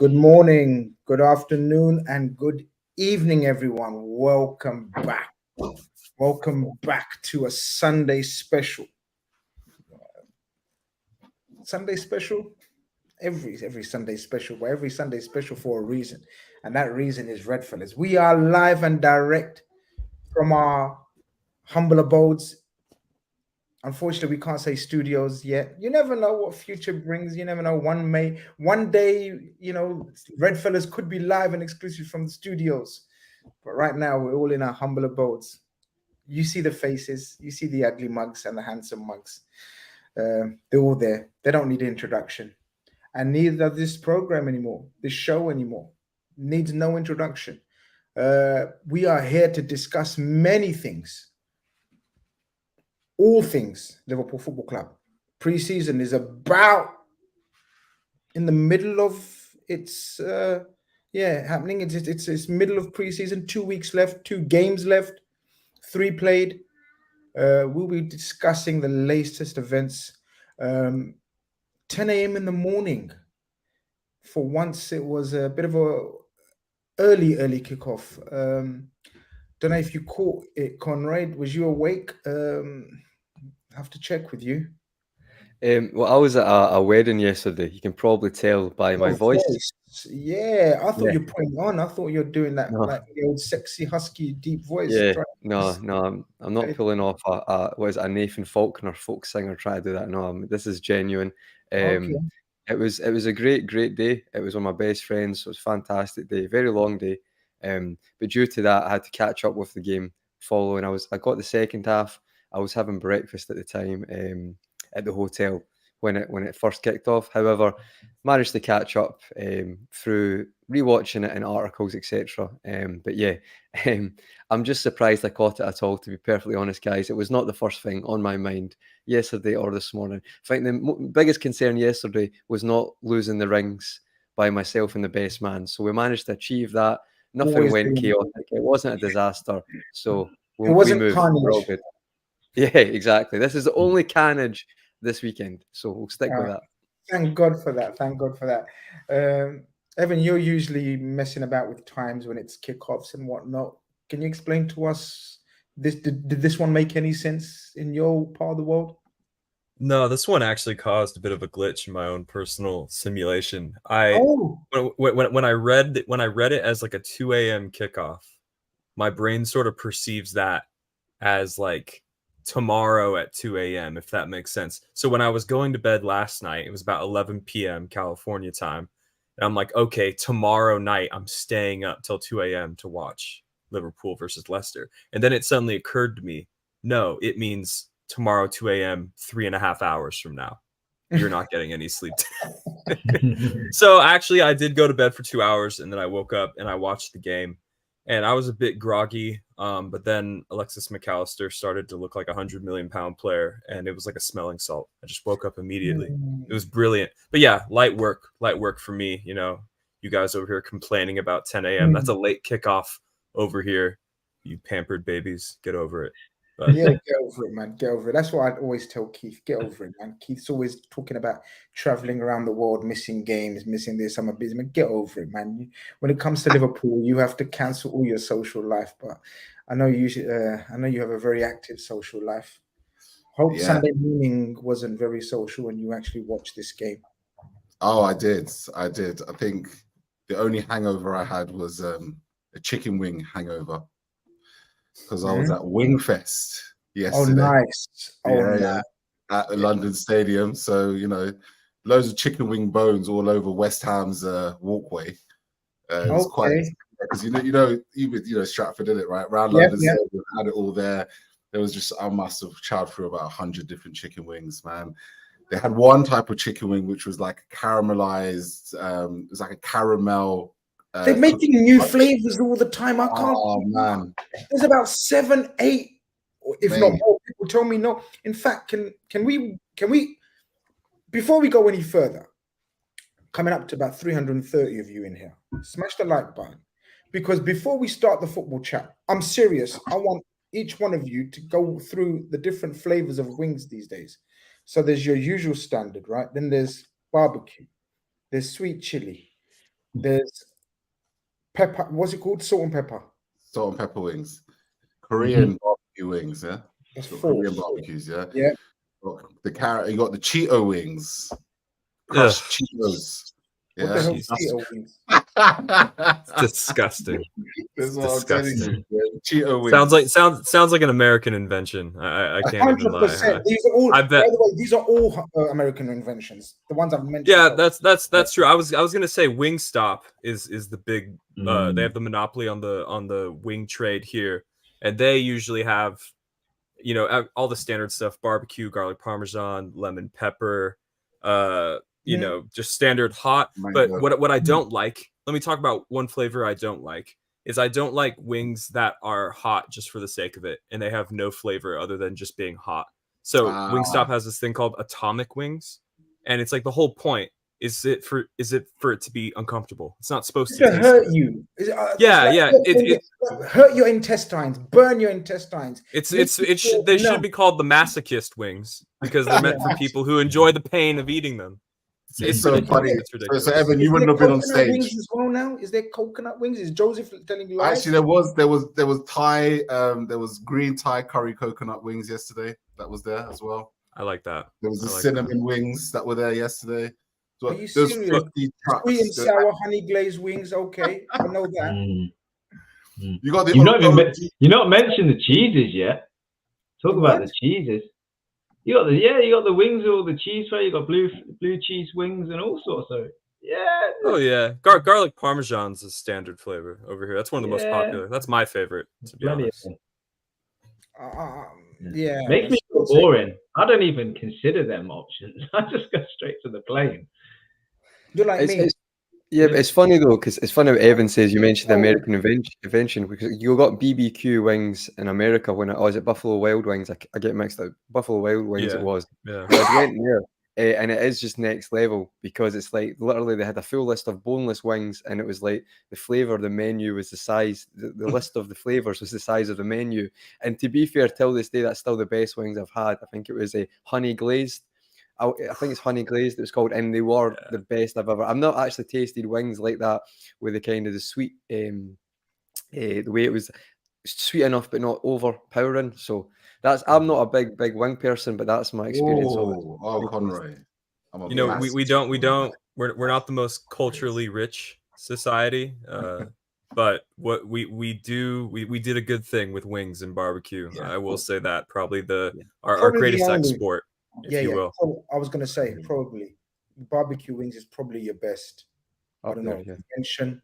Good morning, good afternoon, and good evening, everyone. Welcome back. Welcome back to a Sunday special. Sunday special? Every Sunday special, but every Sunday special for a reason. And that reason is RedFellas. We are live and direct from our humble abodes. Unfortunately, we can't say studios yet. You never know what future brings. You never know. One day, RedFellas could be live and exclusive from the studios. But right now, we're all in our humble abodes. You see the faces, you see the ugly mugs and the handsome mugs. They're all there. They don't need introduction. And neither does this program anymore, this show anymore. Needs no introduction. We are here to discuss many things. All things Liverpool Football Club. Preseason is about in the middle of its happening. It's middle of preseason. 2 weeks left, 2 games left, 3 played. We'll be discussing the latest events. 10 a.m. in the morning. For once, it was a bit of a early kickoff. Don't know if you caught it, Conrad. Was you awake? I have to check with you. Well, I was at a wedding yesterday. You can probably tell by my voice. Yeah, I thought you're putting on. I thought you're doing that like the old sexy, husky, deep voice. Yeah, no, I'm not pulling off a Nathan Faulkner folk singer trying to do that. No, this is genuine. Okay. It was a great day. It was one of my best friends. So it was a fantastic day, very long day. But due to that, I had to catch up with the game following. I got the second half. I was having breakfast at the time at the hotel when it first kicked off. However, managed to catch up through rewatching it in articles, etc. But yeah, I'm just surprised I caught it at all, to be perfectly honest, guys. It was not the first thing on my mind yesterday or this morning. I think the biggest concern yesterday was not losing the rings by myself and the best man. So we managed to achieve that. Nothing went chaotic. It wasn't a disaster. So it wasn't we moved. We're all good. Yeah, exactly. This is the only Khanage this weekend, so we'll stick with that. Thank God for that. Thank God for that. Evan, you're usually messing about with times when it's kickoffs and whatnot. Can you explain to us this? Did this one make any sense in your part of the world? No, this one actually caused a bit of a glitch in my own personal simulation. When I read it as like a 2 a.m. kickoff, my brain sort of perceives that as like tomorrow at 2 a.m., if that makes sense. So when I was going to bed last night, it was about 11 p.m. California time. And I'm like, okay, tomorrow night, I'm staying up till 2 a.m. to watch Liverpool versus Leicester. And then it suddenly occurred to me, no, it means tomorrow, 2 a.m., 3.5 hours from now. You're not getting any sleep. So actually, I did go to bed for 2 hours, and then I woke up and I watched the game. And I was a bit groggy, but then Alexis McAllister started to look like a 100 million pound player, and it was like a smelling salt. I just woke up immediately. It was brilliant. But yeah, light work for me. You know, you guys over here complaining about 10 a.m. That's a late kickoff over here. You pampered babies, get over it. But yeah, get over it, man. Get over it. That's what I always tell Keith. Get over it, man. Keith's always talking about traveling around the world, missing games, missing this. I'm a busy man. Get over it, man. When it comes to Liverpool, you have to cancel all your social life. But I know you have a very active social life. Hope Sunday morning wasn't very social when you actually watched this game. Oh, I did. I think the only hangover I had was a chicken wing hangover. Because I was at Wingfest yesterday. Oh, nice. Yeah, at the London Stadium. So, loads of chicken wing bones all over West Ham's walkway. It was quite, because even Stratford did it, right? Around London Stadium, had it all there. There was just, I must have chowed through about 100 different chicken wings, man. They had one type of chicken wing which was like caramelized, it was like a caramel. They're making new flavors all the time. I can't. Oh man, there's about 7, 8, if not more. People tell me no. In fact, can we? Before we go any further, coming up to about 330 of you in here, smash the like button, because before we start the football chat, I'm serious. I want each one of you to go through the different flavors of wings these days. So there's your usual standard, right? Then there's barbecue, there's sweet chili. There's pepper. What's it called? Salt and pepper. Salt and pepper wings. Korean barbecue wings, yeah. That's Korean barbecues, yeah. Yeah. The carrot. You got the Cheeto wings. Crushed Cheetos. What the hell is Cheeto wings? It's disgusting. That's what I'm telling you. Cheeto wings. Sounds like an American invention. I can't even lie. 100%. These are all. I bet. By the way, these are all American inventions. The ones I've mentioned. Yeah, that's true. I was gonna say Wingstop is the big. They have the monopoly on the wing trade here, and they usually have, all the standard stuff: barbecue, garlic parmesan, lemon pepper. Just standard hot. But what I don't like, let me talk about one flavor I don't like, is I don't like wings that are hot just for the sake of it, and they have no flavor other than just being hot. So Wingstop has this thing called atomic wings, and it's like the whole point is it for it to be uncomfortable. It's not supposed to hurt good. you. It hurt your intestines, burn your intestines. They should be called the masochist wings because they're meant for people who enjoy the pain of eating them. It's so funny. It's ridiculous. So Evan, you wouldn't have been on stage. Wings as well now? Is there coconut wings? Is Joseph telling you? Actually, there was Thai. There was green Thai curry coconut wings yesterday. That was there as well. I like that. There was the cinnamon wings that were there yesterday. So are you serious? Sweet and sour honey glazed wings. Okay, I know that. You got the. You're not mentioned the cheeses yet. Talk about the cheeses. You got the wings with all the cheese fry. You got blue cheese wings and all sorts of Oh yeah, garlic parmesan's a standard flavor over here. That's one of the most popular. That's my favorite, to be honest. Makes me feel boring. I don't even consider them options. I just go straight to the plain. You're like me. Yeah, but it's funny though, because it's funny what Evan says. You mentioned the American invention because you got BBQ wings in America when is it Buffalo Wild Wings? I get mixed up. Buffalo Wild Wings it was. Yeah. I went there, and it is just next level because it's like literally they had a full list of boneless wings, and it was like the flavor of the menu was the size. The list of the flavors was the size of the menu. And to be fair, till this day, that's still the best wings I've had. I think it was a honey glazed. I think it's honey glazed it was called, and they were the best I've ever. I've not actually tasted wings like that with the kind of the sweet, the way it was sweet enough but not overpowering. So I'm not a big wing person, but that's my experience. Conroy, we're not the most culturally rich society, but what we did a good thing with wings and barbecue. I will say that probably our greatest export. If you will. So I was going to say probably barbecue wings is probably your best. I don't know. Invention.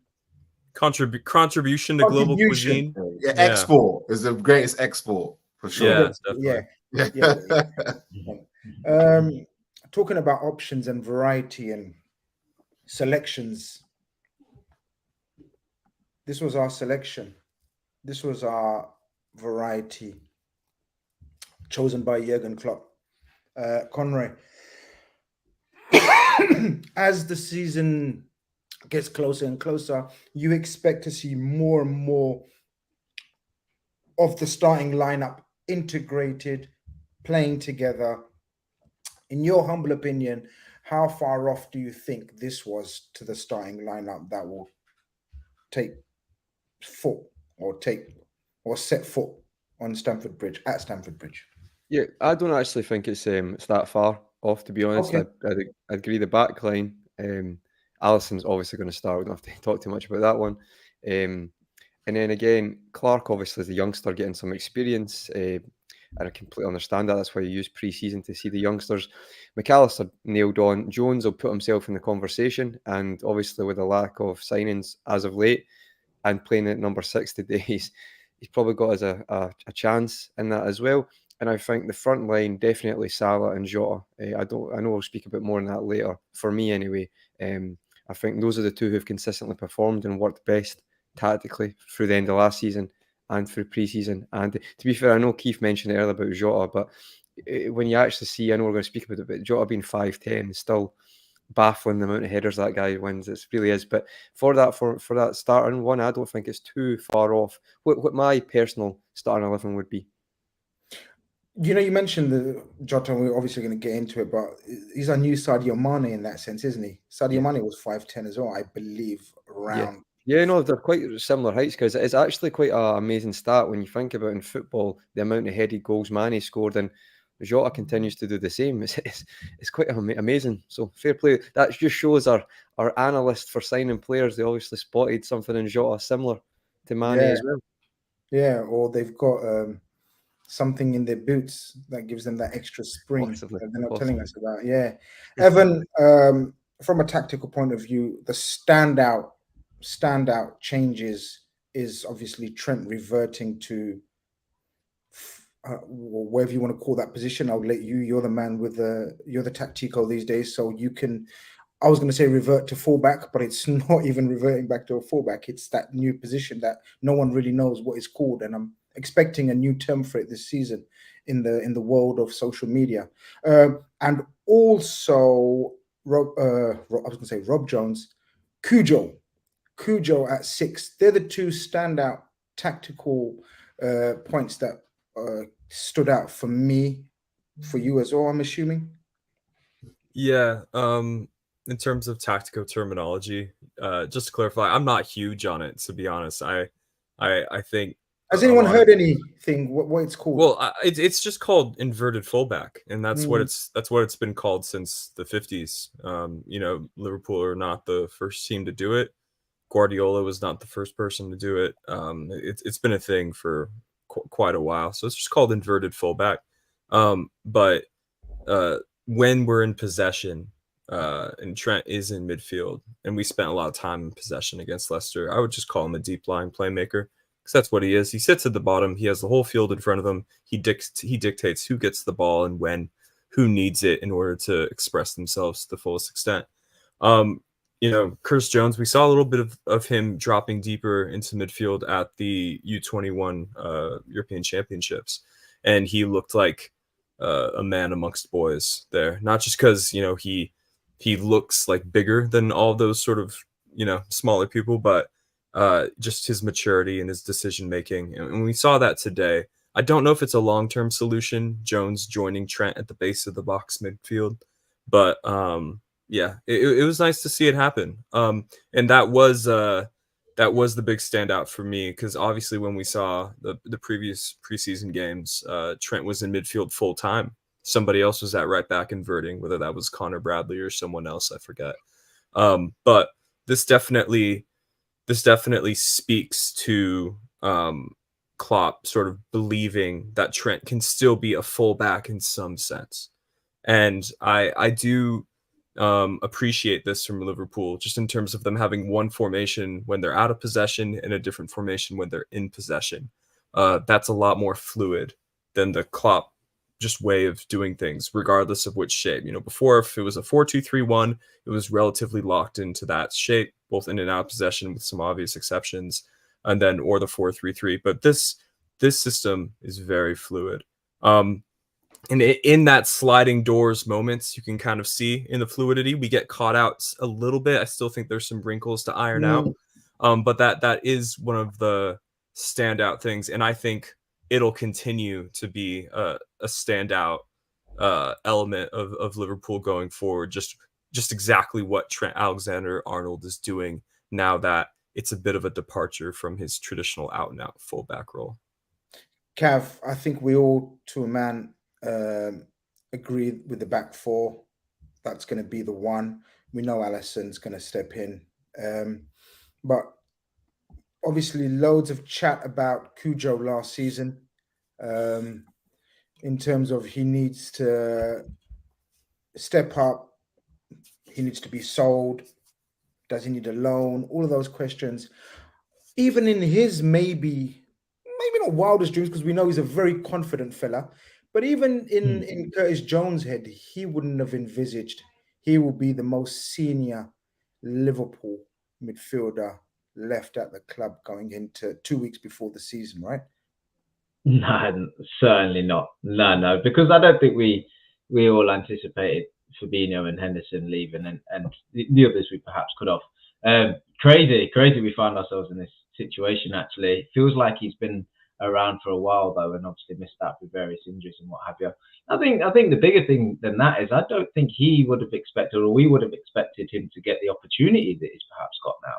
Contribution to global cuisine. Export is the greatest export for sure. Talking about options and variety and selections. This was our selection. This was our variety chosen by Jurgen Klopp. Conroy, as the season gets closer and closer, you expect to see more and more of the starting lineup integrated, playing together. In your humble opinion, how far off do you think this was to the starting lineup that will take foot or set foot on Stamford Bridge, at Stamford Bridge? Yeah, I don't actually think it's that far off, to be honest. Okay. I agree. The back line, Alisson's obviously going to start. We don't have to talk too much about that one. And then again, Clark obviously is the youngster getting some experience, and I completely understand that. That's why you use pre-season to see the youngsters. McAllister nailed on. Jones will put himself in the conversation, and obviously with the lack of signings as of late and playing at number 6 today, he's probably got us a chance in that as well. And I think the front line, definitely Salah and Jota. I know we'll speak a bit more on that later. For me, anyway, I think those are the two who've consistently performed and worked best tactically through the end of last season and through pre-season. And to be fair, I know Keith mentioned earlier about Jota, but when you actually see, I know we're going to speak about it, but Jota being 5'10" is still baffling the amount of headers that guy wins. It really is. But for that starting one, I don't think it's too far off what my personal starting 11 would be. You know, you mentioned the Jota, and we're obviously going to get into it, but he's our new Sadio Mane in that sense, isn't he? Sadio Mane was 5'10" as well, I believe, around. Yeah, no, they're quite similar heights because it's actually quite an amazing stat when you think about in football the amount of headed goals Mane scored, and Jota continues to do the same. It's quite amazing. So fair play. That just shows our analyst for signing players. They obviously spotted something in Jota similar to Mane as well. Yeah, or they've got something in their boots that gives them that extra spring Possibly, that they're not telling us about. Yeah, Possibly. Evan, from a tactical point of view, the standout changes is obviously Trent reverting to whatever you want to call that position. I'll let you. You're the man with you're the tactico these days, so you can. I was going to say revert to fullback, but it's not even reverting back to a fullback. It's that new position that no one really knows what it's called, and I'm expecting a new term for it this season in the world of social media. And also, I was going to say Rob Jones, Cujo at 6. They're the two standout tactical points that stood out for me, for you as well, I'm assuming. Yeah. In terms of tactical terminology, just to clarify, I'm not huge on it, to be honest. I think. Has anyone heard anything? What it's called? Well, it's just called inverted fullback, and that's what it's been called since the 50s. Liverpool are not the first team to do it. Guardiola was not the first person to do it. It's been a thing for quite a while, so it's just called inverted fullback. But when we're in possession, and Trent is in midfield, and we spent a lot of time in possession against Leicester, I would just call him a deep lying playmaker. Because that's what he is. He sits at the bottom. He has the whole field in front of him. He dictates who gets the ball and when, who needs it in order to express themselves to the fullest extent. Curtis Jones, we saw a little bit of him dropping deeper into midfield at the U21 European Championships. And he looked like a man amongst boys there. Not just because, he looks like bigger than all those sort of, smaller people, but just his maturity and his decision making, and we saw that today. I don't know if it's a long-term solution, Jones joining Trent at the base of the box midfield, but it was nice to see it happen. And that was the big standout for me, because obviously when we saw the previous preseason games, Trent was in midfield full time. Somebody else was at right back inverting, whether that was Connor Bradley or someone else, I forget. But this definitely speaks to Klopp sort of believing that Trent can still be a fullback in some sense. And I do appreciate this from Liverpool, just in terms of them having one formation when they're out of possession and a different formation when they're in possession. That's a lot more fluid than the Klopp just way of doing things, regardless of which shape. Before, if it was a 4-2-3-1, it was relatively locked into that shape, both in and out of possession, with some obvious exceptions, and then or the 4-3-3. But this system is very fluid. And in that sliding doors moments, you can kind of see in the fluidity, we get caught out a little bit. I still think there's some wrinkles to iron out, but that is one of the standout things, and I think it'll continue to be a standout element of Liverpool going forward. Just exactly what Trent Alexander-Arnold is doing now that it's a bit of a departure from his traditional out-and-out fullback role. Cav, I think we all, to a man, agree with the back four. That's going to be the one. We know Alisson's going to step in. But obviously loads of chat about Cujo last season, in terms of he needs to step up, he needs to be sold, does he need a loan, all of those questions. Even in his maybe not wildest dreams, because we know he's a very confident fella, but even in Curtis Jones' head, he wouldn't have envisaged he will be the most senior Liverpool midfielder left at the club going into 2 weeks before the season, right? No, certainly not. No, because I don't think we all anticipated Fabinho and Henderson leaving, and the others we perhaps could have. Crazy we find ourselves in this situation. Actually, it feels like he's been around for a while though, and obviously missed out with various injuries and what have you. I think the bigger thing than that is I don't think he would have expected, or we would have expected him to get the opportunity that he's perhaps got now.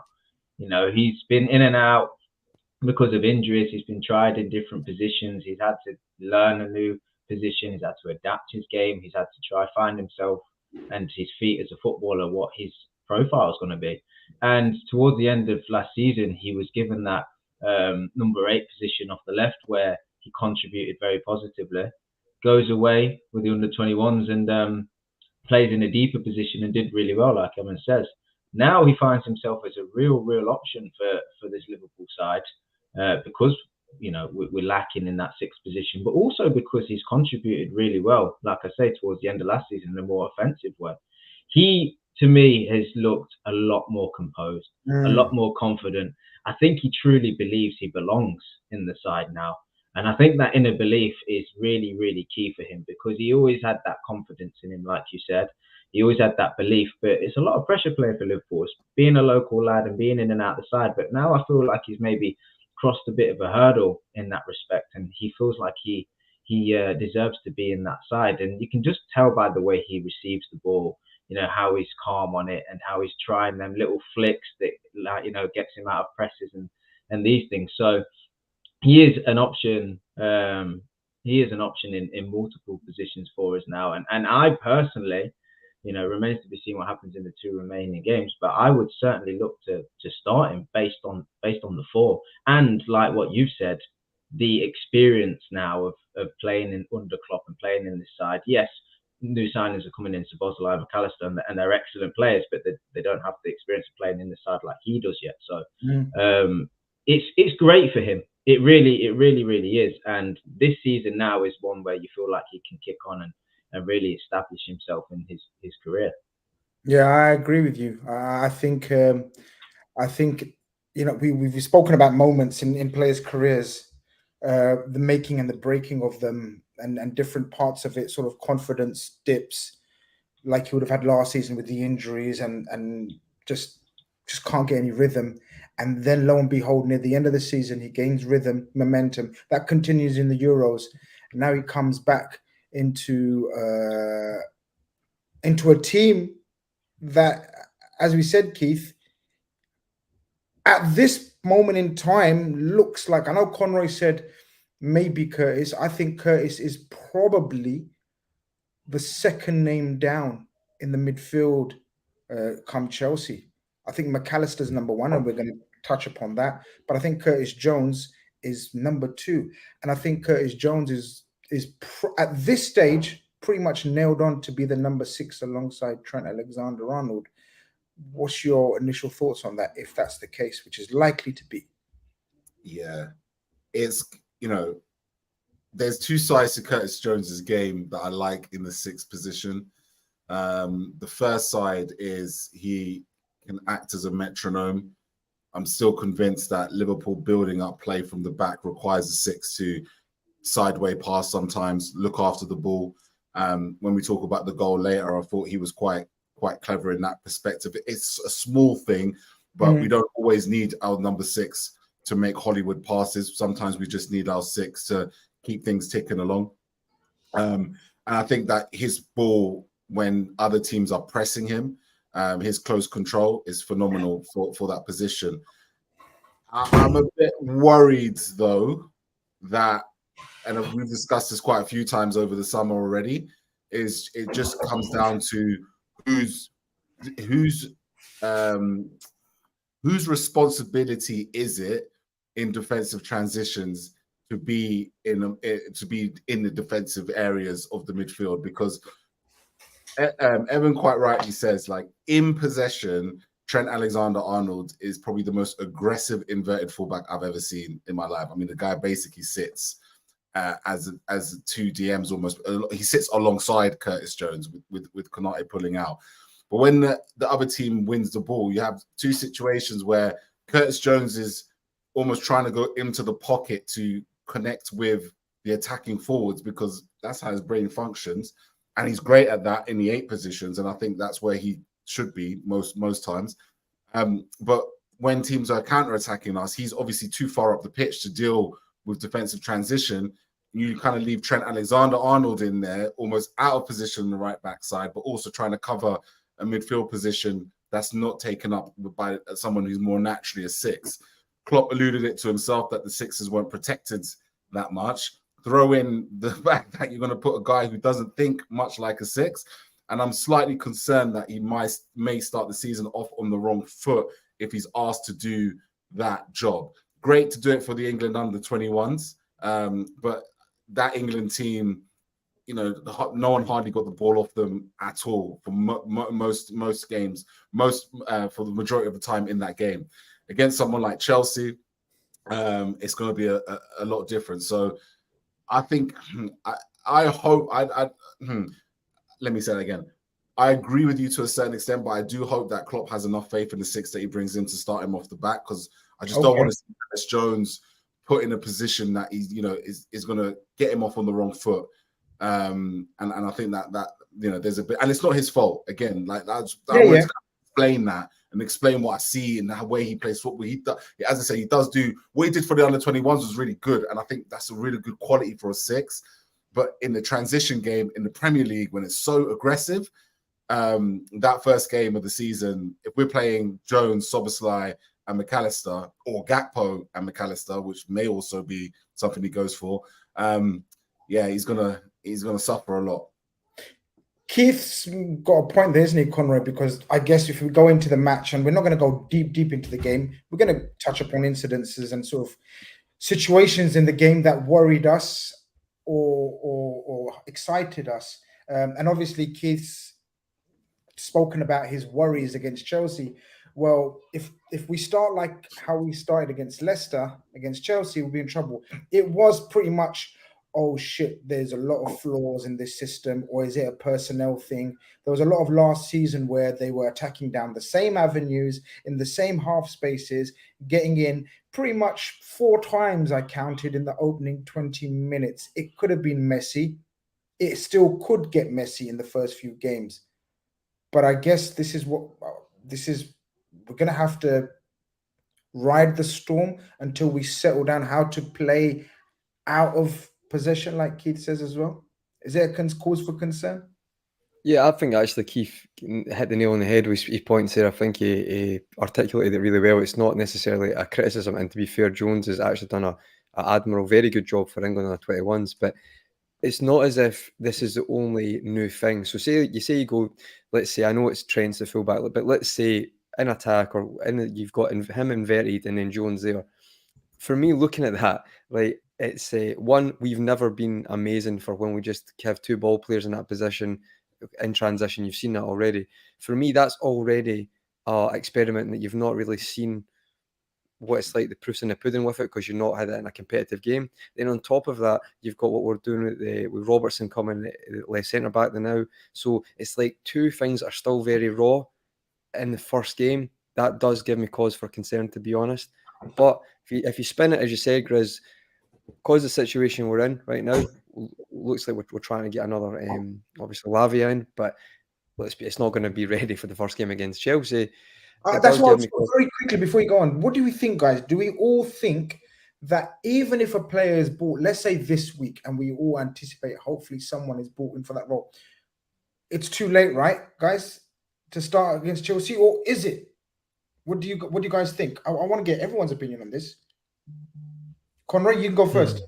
You know, he's been in and out because of injuries. He's been tried in different positions. He's had to learn a new position. He's had to adapt his game. He's had to try find himself and his feet as a footballer, what his profile is going to be. And towards the end of last season, he was given that number 8 position off the left, where he contributed very positively. Goes away with the under-21s and plays in a deeper position and did really well, like Evan says. Now he finds himself as a real option for this Liverpool side, because, you know, we're lacking in that 6th position, but also because he's contributed really well, like I say, towards the end of last season in a more offensive way. He, to me, has looked a lot more composed, a lot more confident. I think he truly believes he belongs in the side now. And I think that inner belief is really key for him, because he always had that confidence in him, like you said. He always had that belief, but it's a lot of pressure playing for Liverpool. It's being a local lad and being in and out the side. But now I feel like he's maybe crossed a bit of a hurdle in that respect, and he feels like he deserves to be in that side. And you can just tell by the way he receives the ball, you know, how he's calm on it and how he's trying them little flicks that, like, you know, gets him out of presses and these things. So he is an option. He is an option in multiple positions for us now. And I personally, you know, remains to be seen what happens in the 2 remaining games, but I would certainly look to start him based on the 4. And like what you've said, the experience now of playing in under Klopp and playing in this side. Yes, new signings are coming in, Szoboszlai and McAllister, and they're excellent players, but they don't have the experience of playing in the side like he does yet. So it's great for him. It really is. And this season now is one where you feel like he can kick on and really establish himself in his career. Yeah, I agree with you. I think you know, we've spoken about moments in players' careers, the making and the breaking of them, and different parts of it, sort of confidence dips, like he would have had last season with the injuries and just can't get any rhythm. And then lo and behold, near the end of the season, he gains rhythm, momentum. That continues in the Euros. And now he comes back into a team that, as we said, Keith, at this moment in time, looks like, I know Conroy said maybe Curtis. I think Curtis is probably the second name down in the midfield come Chelsea. I think McAllister's number 1, and we're going to touch upon that. But I think Curtis Jones is number 2. And I think Curtis Jones is at this stage pretty much nailed on to be the number 6 alongside Trent Alexander-Arnold. What's your initial thoughts on that, if that's the case, which is likely to be? Yeah, it's, you know, there's 2 sides to Curtis Jones's game that I like in the 6th position. The first side is he can act as a metronome. I'm still convinced that Liverpool building up play from the back requires a 6 to sideway pass sometimes, look after the ball. When we talk about the goal later, I thought he was quite clever in that perspective. It's a small thing, but we don't always need our number 6 to make Hollywood passes. Sometimes we just need our 6 to keep things ticking along. And I think that his ball, when other teams are pressing him, his close control is phenomenal for that position. I'm a bit worried, though, that, and we've discussed this quite a few times over the summer already, is it just comes down to whose responsibility is it in defensive transitions to be in the defensive areas of the midfield, because Evan quite rightly says, like, in possession, Trent Alexander-Arnold is probably the most aggressive inverted fullback I've ever seen in my life. I mean, the guy basically sits as 2 DMs almost. He sits alongside Curtis Jones with Konate pulling out. But when the other team wins the ball, you have 2 situations where Curtis Jones is almost trying to go into the pocket to connect with the attacking forwards, because that's how his brain functions. And he's great at that in the 8 positions. And I think that's where he should be most times. But when teams are counter-attacking us, he's obviously too far up the pitch to deal with defensive transition. You kind of leave Trent Alexander-Arnold in there, almost out of position on the right back side, but also trying to cover a midfield position that's not taken up by someone who's more naturally a 6. Klopp alluded it to himself that the 6s weren't protected that much. Throw in the fact that you're going to put a guy who doesn't think much like a 6, and I'm slightly concerned that he may start the season off on the wrong foot if he's asked to do that job. Great to do it for the England under-21s, but that England team, you know, no one hardly got the ball off them at all for most games, for the majority of the time in that game. Against someone like Chelsea, it's going to be a lot different. So I think, I hope, let me say that again. I agree with you to a certain extent, but I do hope that Klopp has enough faith in the 6 that he brings in to start him off the back, because I just don't want to see Dennis Jones put in a position that he's, you know, is going to get him off on the wrong foot. And I think that you know, there's a bit, and it's not his fault. Again, like I want to explain that and explain what I see and the way he plays football. As I say, he does do what he did for the under-21s was really good, and I think that's a really good quality for a 6. But in the transition game in the Premier League, when it's so aggressive, that first game of the season, if we're playing Jones, Szoboszlai, and McAllister, or Gakpo and McAllister, which may also be something he goes for, he's gonna suffer a lot. Keith's got a point there, isn't he, Conroy? Because I guess if we go into the match, and we're not going to go deep into the game, we're going to touch upon incidences and sort of situations in the game that worried us or excited us. And obviously, Keith's spoken about his worries against Chelsea. Well, if we start like how we started against Leicester, against Chelsea, we'll be in trouble. It was pretty much, oh shit, there's a lot of flaws in this system, or is it a personnel thing? There was a lot of last season where they were attacking down the same avenues, in the same half spaces, getting in pretty much 4 times, I counted, in the opening 20 minutes. It could have been messy. It still could get messy in the first few games. But I guess we're going to have to ride the storm until we settle down how to play out of possession, like Keith says as well. Is there a cause for concern? Yeah, I think actually Keith hit the nail on the head with his points there. I think he articulated it really well. It's not necessarily a criticism, and to be fair, Jones has actually done an admirable, very good job for England on the 21s, but it's not as if this is the only new thing. So say you go, let's say, I know it's Trent's the fullback, but let's say in attack, or you've got him inverted and then Jones there. For me, looking at that, like, it's one, we've never been amazing for when we just have 2 ball players in that position in transition. You've seen that already. For me, that's already an experiment that you've not really seen what it's like, the proof's in the pudding with it, because you've not had it in a competitive game. Then on top of that, you've got what we're doing with Robertson coming left centre back now. So it's like 2 things that are still very raw in the first game. That does give me cause for concern, to be honest. But if you spin it, as you said, Grizz, because the situation we're in right now looks like we're trying to get another, obviously, Lavia in, but it's not going to be ready for the first game against Chelsea. That's why, very quickly before you go on, what do we think, guys? Do we all think that even if a player is bought, let's say this week, and we all anticipate hopefully someone is bought in for that role, it's too late, right, guys, to start against Chelsea? Or is it? What do you guys think? I want to get everyone's opinion on this. Conroy, you can go first.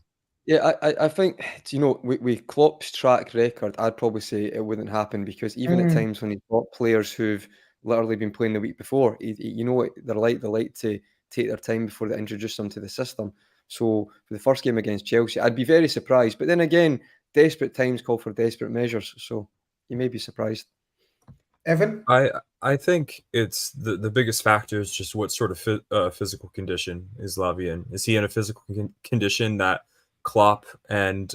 Yeah, I think, you know, with Klopp's track record, I'd probably say it wouldn't happen, because even at times when he's got players who've literally been playing the week before, you know what they're like. They like to take their time before they introduce them to the system. So for the first game against Chelsea, I'd be very surprised. But then again, desperate times call for desperate measures. So you may be surprised. Evan? I think it's the biggest factor is just what sort of physical condition is Lavia in. Is he in a physical condition that Klopp and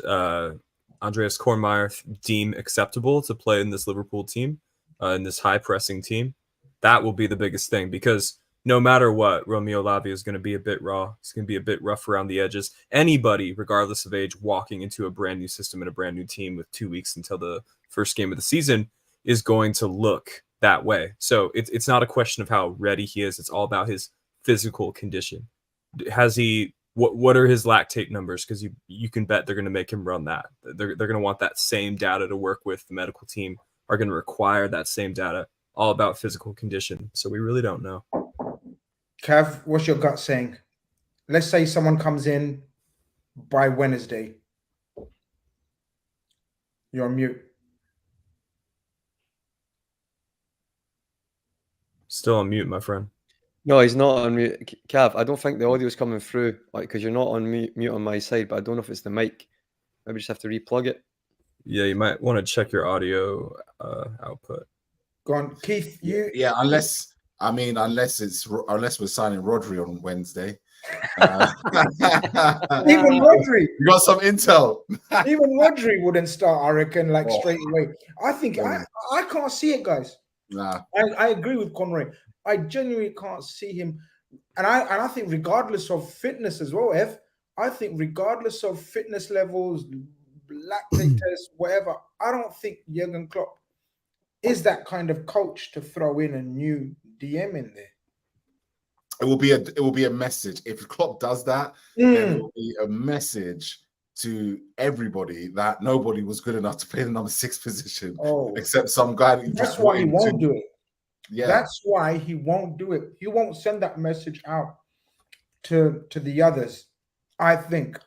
Andreas Kornmeier deem acceptable to play in this Liverpool team, in this high-pressing team? That will be the biggest thing, because no matter what, Romeo Lavia is going to be a bit raw. It's going to be a bit rough around the edges. Anybody, regardless of age, walking into a brand new system and a brand new team with 2 weeks until the first game of the season is going to look that way. So it's not a question of how ready he is. It's all about his physical condition. Has he? What are his lactate numbers? Because you can bet they're going to make him run that. They're going to want that same data to work with. The medical team are going to require that same data. all about physical condition. So we really don't know. Cav, what's your gut saying? Let's say someone comes in by Wednesday. You're on mute. Still on mute, my friend. No, he's not on mute. Cav, I don't think the audio's coming through, like, because you're not on mute on my side, but I don't know if it's the mic. Maybe just have to replug it. Yeah, you might want to check your audio output. Go on, Keith. Yeah, unless we're signing Rodri on Wednesday. Even Rodri. You got some intel. Even Rodri wouldn't start, I reckon, like straight away. I think I can't see it, guys. Nah. I agree with Conroy. I genuinely can't see him. And I think regardless of fitness as well, I think regardless of fitness levels, lactate tests, whatever, I don't think Jurgen Klopp is that kind of coach to throw in a new DM in there. It will be a message. If Klopp does that, then it will be a message to everybody that nobody was good enough to play the number 6 position, except some guy. That's why he won't do it. Yeah, that's why he won't do it. He won't send that message out to the others, I think.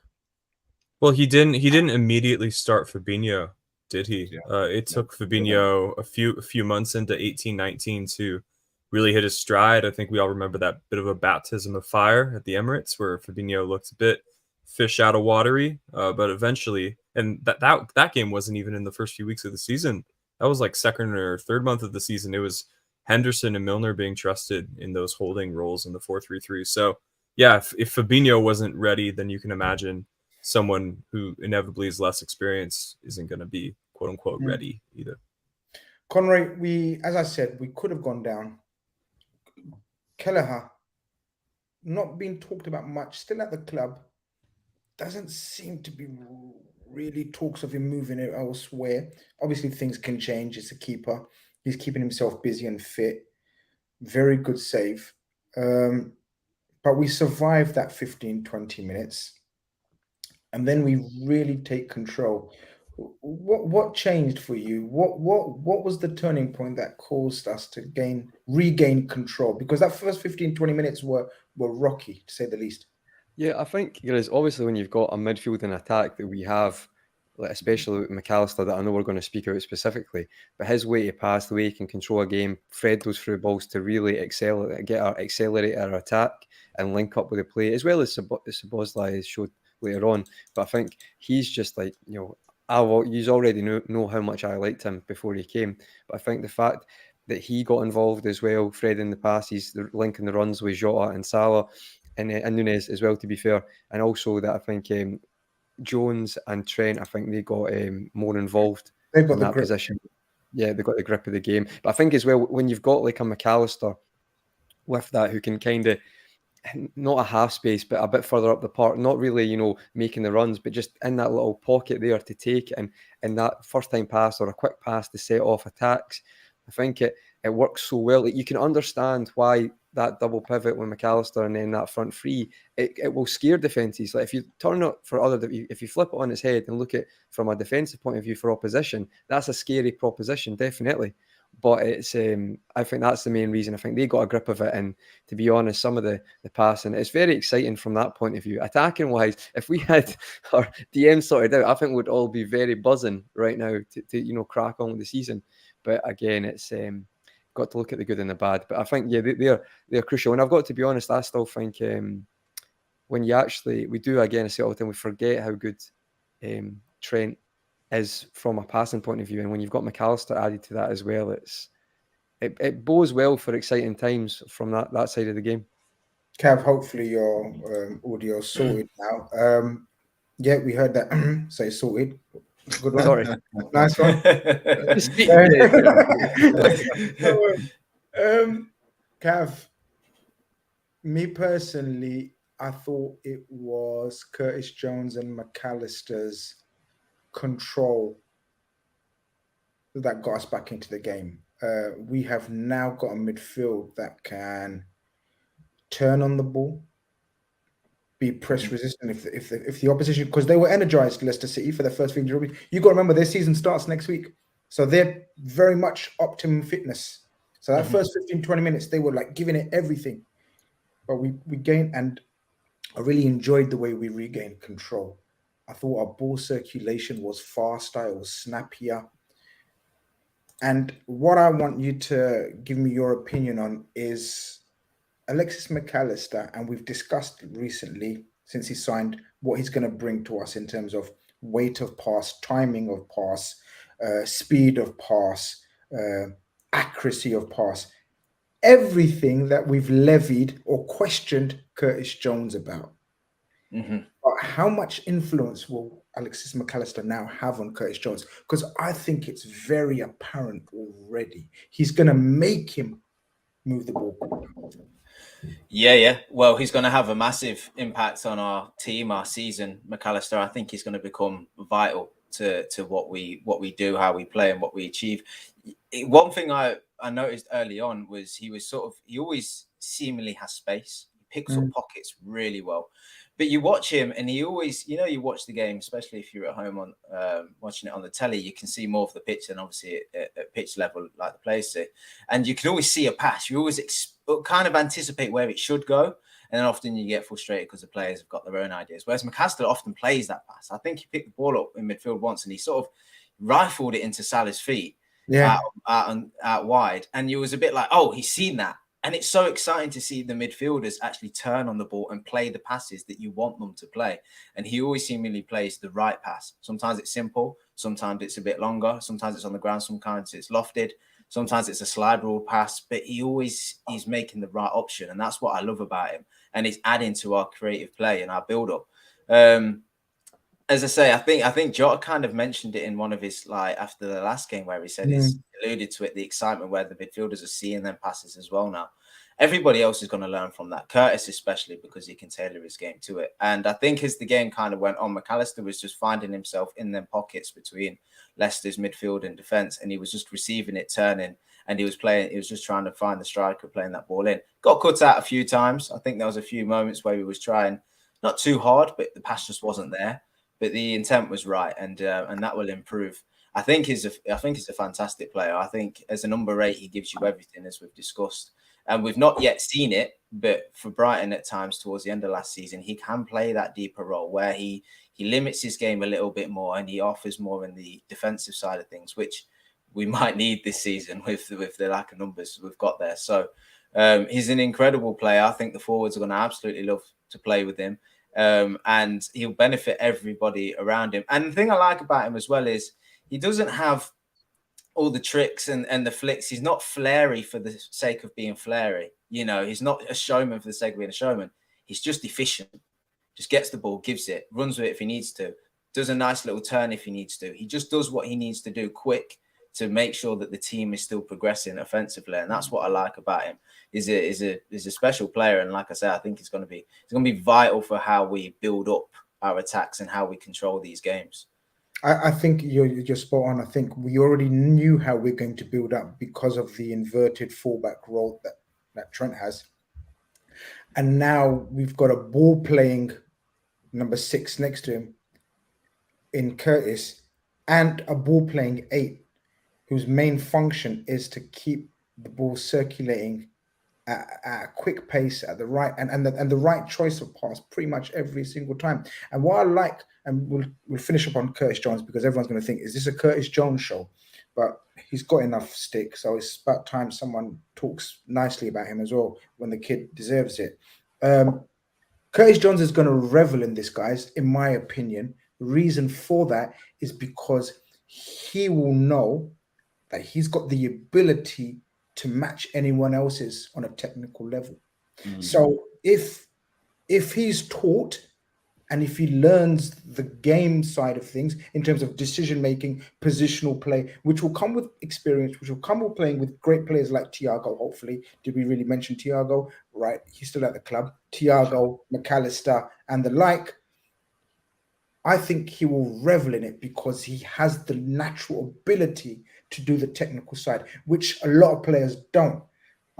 Well, he didn't immediately start Fabinho, did he? Yeah. It took Fabinho a few months into 18-19 to really hit his stride. I think we all remember that bit of a baptism of fire at the Emirates where Fabinho looked a bit fish out of watery, but eventually, and that game wasn't even in the first few weeks of the season. That was like second or third month of the season. It was Henderson and Milner being trusted in those holding roles in the 4-3-3. So yeah, if Fabinho wasn't ready, then you can imagine someone who inevitably is less experienced isn't going to be quote unquote ready either. Conroy, as I said, we could have gone down. Kelleher, not being talked about much, still at the club. Doesn't seem to be really talks of him moving it elsewhere. Obviously, things can change. It's a keeper. He's keeping himself busy and fit. Very good save. But we survived that 15, 20 minutes. And then we really take control. What changed for you? What was the turning point that caused us to regain control? Because that first 15, 20 minutes were rocky, to say the least. Yeah, I think obviously when you've got a midfield and attack that we have, especially with McAllister, that I know we're going to speak about specifically, but his way to pass, the way he can control a game, thread those through balls to really accelerate our attack and link up with the play, as well as Szoboszlai has showed later on. But I think he's just like, you already know how much I liked him before he came. But I think the fact that he got involved as well, threading the passes, linking the runs with Jota and Salah, and Nunez as well, to be fair, and also that I think Jones and Trent, I think they got more involved in that position. Yeah, they got the grip of the game. But I think as well, when you've got like a McAllister with that, who can kind of, not a half space, but a bit further up the park, not really, making the runs, but just in that little pocket there to take and that first time pass or a quick pass to set off attacks. I think it works so well. You can understand why that double pivot with McAllister and then that front three, it will scare defences. Like if you turn it if you flip it on its head and look at from a defensive point of view for opposition, that's a scary proposition, definitely. But it's I think that's the main reason. I think they got a grip of it, and to be honest, some of the passing, it's very exciting from that point of view. Attacking wise, if we had our DM sorted out, I think we'd all be very buzzing right now to crack on with the season. But again, it's got to look at the good and the bad. But I think they're crucial. And I've got to be honest, I still think when we do again, I say all the time, we forget how good Trent is from a passing point of view, and when you've got McAllister added to that as well, it bodes well for exciting times from that side of the game. Cav, hopefully your audio sorted now. Yeah, we heard that. Say sorted. Good one. Sorry. Nice one. Cav, me personally, I thought it was Curtis Jones and McAllister's control that got us back into the game. We have now got a midfield that can turn on the ball, be press resistant if the opposition, because they were energized, Leicester City, for their first thing. You got to remember their season starts next week, so they're very much optimum fitness. So that first 15, 20 minutes, they were like giving it everything. But we gained, and I really enjoyed the way we regained control. I thought our ball circulation was faster, it was snappier. And what I want you to give me your opinion on is Alexis McAllister, and we've discussed recently since he signed what he's going to bring to us in terms of weight of pass, timing of pass, speed of pass, accuracy of pass, everything that we've levied or questioned Curtis Jones about. But how much influence will Alexis McAllister now have on Curtis Jones? Because I think it's very apparent already. He's going to make him move the ball. Yeah. Well, he's going to have a massive impact on our team, our season. McAllister, I think he's going to become vital to what we do, how we play, and what we achieve. One thing I noticed early on was he always seemingly has space. He picks up pockets really well. But you watch him, and he always, you watch the game, especially if you're at home on watching it on the telly, you can see more of the pitch than obviously at pitch level, like the players see. And you can always see a pass. You always kind of anticipate where it should go. And then often you get frustrated because the players have got their own ideas. Whereas McAllister often plays that pass. I think he picked the ball up in midfield once, and he sort of rifled it into Salah's feet out wide. And you was a bit like, oh, he's seen that. And it's so exciting to see the midfielders actually turn on the ball and play the passes that you want them to play. And he always seemingly plays the right pass. Sometimes it's simple. Sometimes it's a bit longer. Sometimes it's on the ground. Sometimes it's lofted. Sometimes it's a slide rule pass. But he's making the right option. And that's what I love about him. And it's adding to our creative play and our build-up. As I say, I think Jota kind of mentioned it in one of his, like, after the last game, where he said he's alluded to it, the excitement where the midfielders are seeing them passes as well now. Everybody else is going to learn from that. Curtis especially, because he can tailor his game to it. And I think as the game kind of went on, McAllister was just finding himself in them pockets between Leicester's midfield and defence, and he was just receiving it, turning, and he was just trying to find the striker playing that ball in. Got cut out a few times. I think there was a few moments where he was trying not too hard, but the pass just wasn't there. But the intent was right, and that will improve. I think he's a fantastic player. I think as a number 8, he gives you everything, as we've discussed. And we've not yet seen it, but for Brighton at times towards the end of last season, he can play that deeper role where he limits his game a little bit more, and he offers more in the defensive side of things, which we might need this season with the lack of numbers we've got there. So he's an incredible player. I think the forwards are going to absolutely love to play with him. And he'll benefit everybody around him. And the thing I like about him as well is he doesn't have all the tricks and the flicks. He's not flary for the sake of being flary. He's not a showman for the sake of being a showman. He's just efficient. Just gets the ball, gives it, runs with it if he needs to, does a nice little turn if he needs to. He just does what he needs to do quick to make sure that the team is still progressing offensively. And that's what I like about him. He's a special player. And like I said, I think it's going to be vital for how we build up our attacks and how we control these games. I think you're spot on. I think we already knew how we're going to build up because of the inverted fullback role that Trent has. And now we've got a ball playing number 6 next to him in Curtis, and a ball playing 8 whose main function is to keep the ball circulating at a quick pace at the right and the right choice of pass pretty much every single time. And what I like, and we'll finish up on Curtis Jones because everyone's going to think, is this a Curtis Jones show? But he's got enough stick, so it's about time someone talks nicely about him as well when the kid deserves it. Curtis Jones is going to revel in this, guys, in my opinion. The reason for that is because he will know that he's got the ability to match anyone else's on a technical level. So if he's taught and if he learns the game side of things in terms of decision-making, positional play, which will come with experience, which will come with playing with great players like Thiago, hopefully. Did we really mention Thiago? Right, he's still at the club. Thiago, McAllister, and the like. I think he will revel in it because he has the natural ability to do the technical side, which a lot of players don't,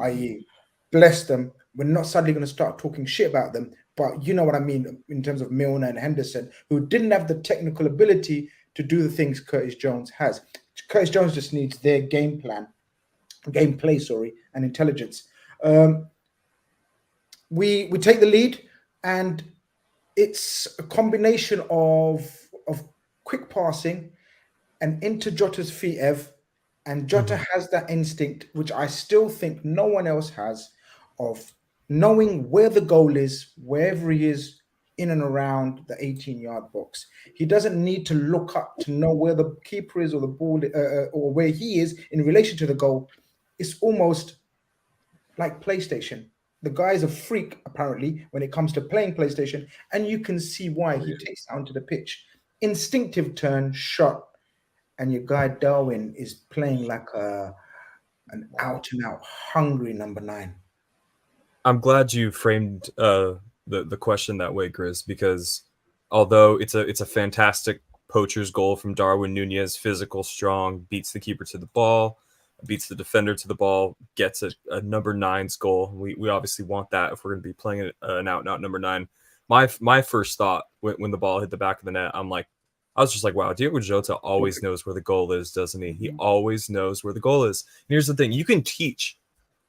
i.e., bless them. We're not suddenly going to start talking shit about them, but you know what I mean in terms of Milner and Henderson, who didn't have the technical ability to do the things Curtis Jones has. Curtis Jones just needs their game plan gameplay, and intelligence. We take the lead, and it's a combination of quick passing and into Jota's feet, Ev. And Jota has that instinct, which I still think no one else has, of knowing where the goal is, wherever he is in and around the 18-yard box. He doesn't need to look up to know where the keeper is or the ball or where he is in relation to the goal. It's almost like PlayStation. The guy's a freak, apparently, when it comes to playing PlayStation, and you can see why. He takes it onto the pitch. Instinctive turn, shot, and your guy Darwin is playing like an out-and-out hungry number 9. I'm glad you framed the question that way, Grizz, because although it's a fantastic poacher's goal from Darwin Núñez, physical, strong, beats the keeper to the ball, beats the defender to the ball, gets a number 9's goal. We obviously want that if we're going to be playing an out-and-out number 9. My first thought when the ball hit the back of the net, I was just like, wow, Diogo Jota always knows where the goal is, doesn't he? He always knows where the goal is. And here's the thing. You can teach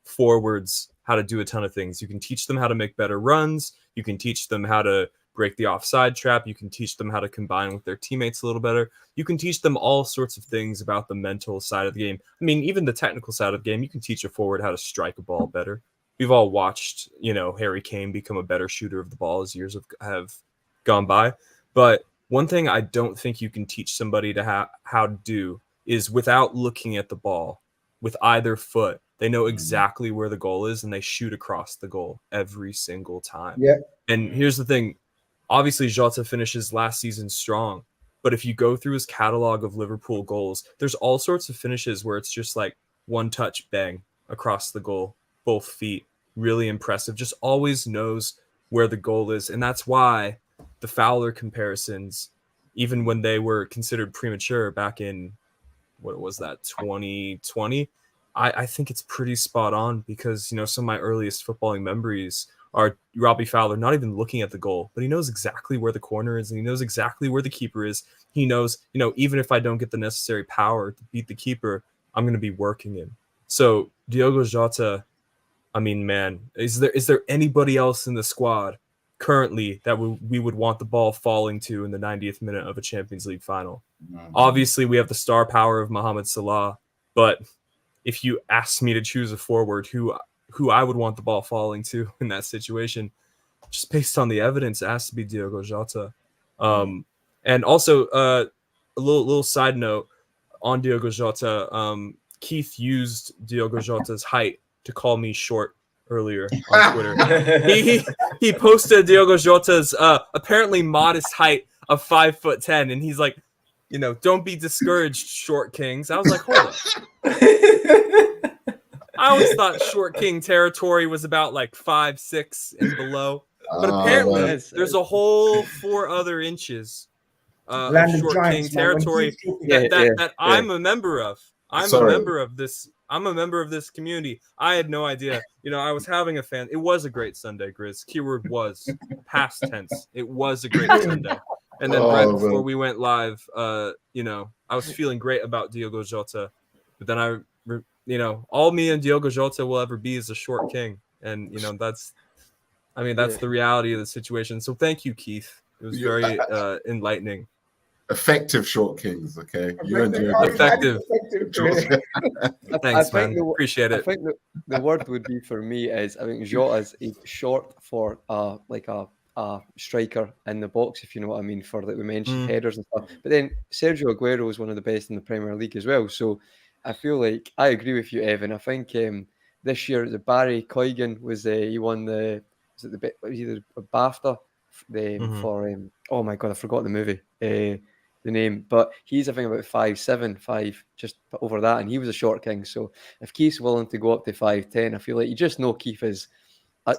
forwards how to do a ton of things. You can teach them how to make better runs. You can teach them how to break the offside trap. You can teach them how to combine with their teammates a little better. You can teach them all sorts of things about the mental side of the game. I mean, even the technical side of the game, you can teach a forward how to strike a ball better. We've all watched, Harry Kane become a better shooter of the ball as years have gone by. But one thing I don't think you can teach somebody to how to do is, without looking at the ball, with either foot, they know exactly where the goal is and they shoot across the goal every single time. Yeah. And here's the thing. Obviously, Jota finishes last season strong, but if you go through his catalog of Liverpool goals, there's all sorts of finishes where it's just like one touch, bang, across the goal, both feet. Really impressive. Just always knows where the goal is. And that's why the Fowler comparisons, even when they were considered premature back in, what was that, 2020, I think it's pretty spot on, because some of my earliest footballing memories are Robbie Fowler not even looking at the goal, but he knows exactly where the corner is and he knows exactly where the keeper is. He knows, even if I don't get the necessary power to beat the keeper, I'm going to be working him. So Diogo Jota, I mean, man, is there anybody else in the squad currently that we would want the ball falling to in the 90th minute of a Champions League final? Obviously, we have the star power of Mohamed Salah, but if you ask me to choose a forward who I would want the ball falling to in that situation, just based on the evidence, it has to be Diogo Jota. And also, a little side note on Diogo Jota, Keith used Diogo Jota's height to call me short earlier on Twitter. he posted Diogo Jota's apparently modest height of 5'10", and he's like, don't be discouraged, short kings. I was like, hold up. I always thought short king territory was about like 5'6" and below, but apparently there's a whole 4 other inches of short king territory that I'm a member of. I'm a member of this community. I had no idea. I was having a fan. It was a great Sunday, Grizz. Keyword was past tense. It was a great Sunday. And then right before we went live, I was feeling great about Diogo Jota, but then all me and Diogo Jota will ever be is a short king, and that's the reality of the situation. So thank you, Keith. It was very enlightening. Effective short kings, okay? Effective. Thanks, man. Appreciate it. I think the word would be for me is, I think Jota is short for like a striker in the box, if you know what I mean, for that we mentioned headers and stuff. But then Sergio Aguero is one of the best in the Premier League as well. So I feel like I agree with you, Evan. I think this year the Barry Coygan was he won the BAFTA for oh my god, I forgot the movie the name, but he's I think about 5'7", just over that, and he was a short king. So if Keith's willing to go up to 5'10", I feel like you just know Keith is.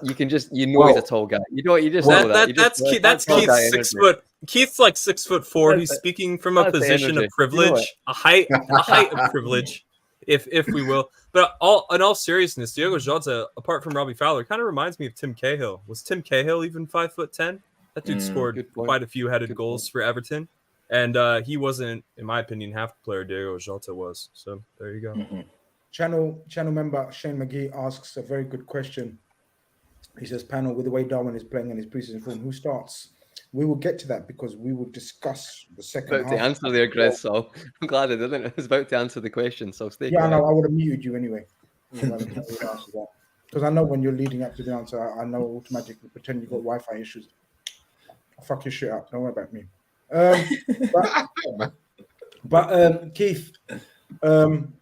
You can just he's a tall guy. You just know that. That's Keith's 6 foot. Keith's like 6'4". He's speaking from a position of privilege, a height of privilege, if we will. But in all seriousness, Diogo Jota, apart from Robbie Fowler, kind of reminds me of Tim Cahill. Was Tim Cahill even 5'10"? That dude scored quite a few headed goals for Everton, and he wasn't, in my opinion, half the player Diogo Jota was. So there you go. channel member Shane McGee asks a very good question. He says, panel, with the way Darwin is playing in his preseason form, who starts? We will get to that because we will discuss the second half. To answer there, Chris. So I'm glad I didn't. I was about to answer the question, so stay quiet. quiet. No, I would have muted you anyway. Because I know when you're leading up to the answer, I know automatically pretend you got Wi-Fi issues. I'll fuck your shit up. Don't worry about me. But Keith, Darwin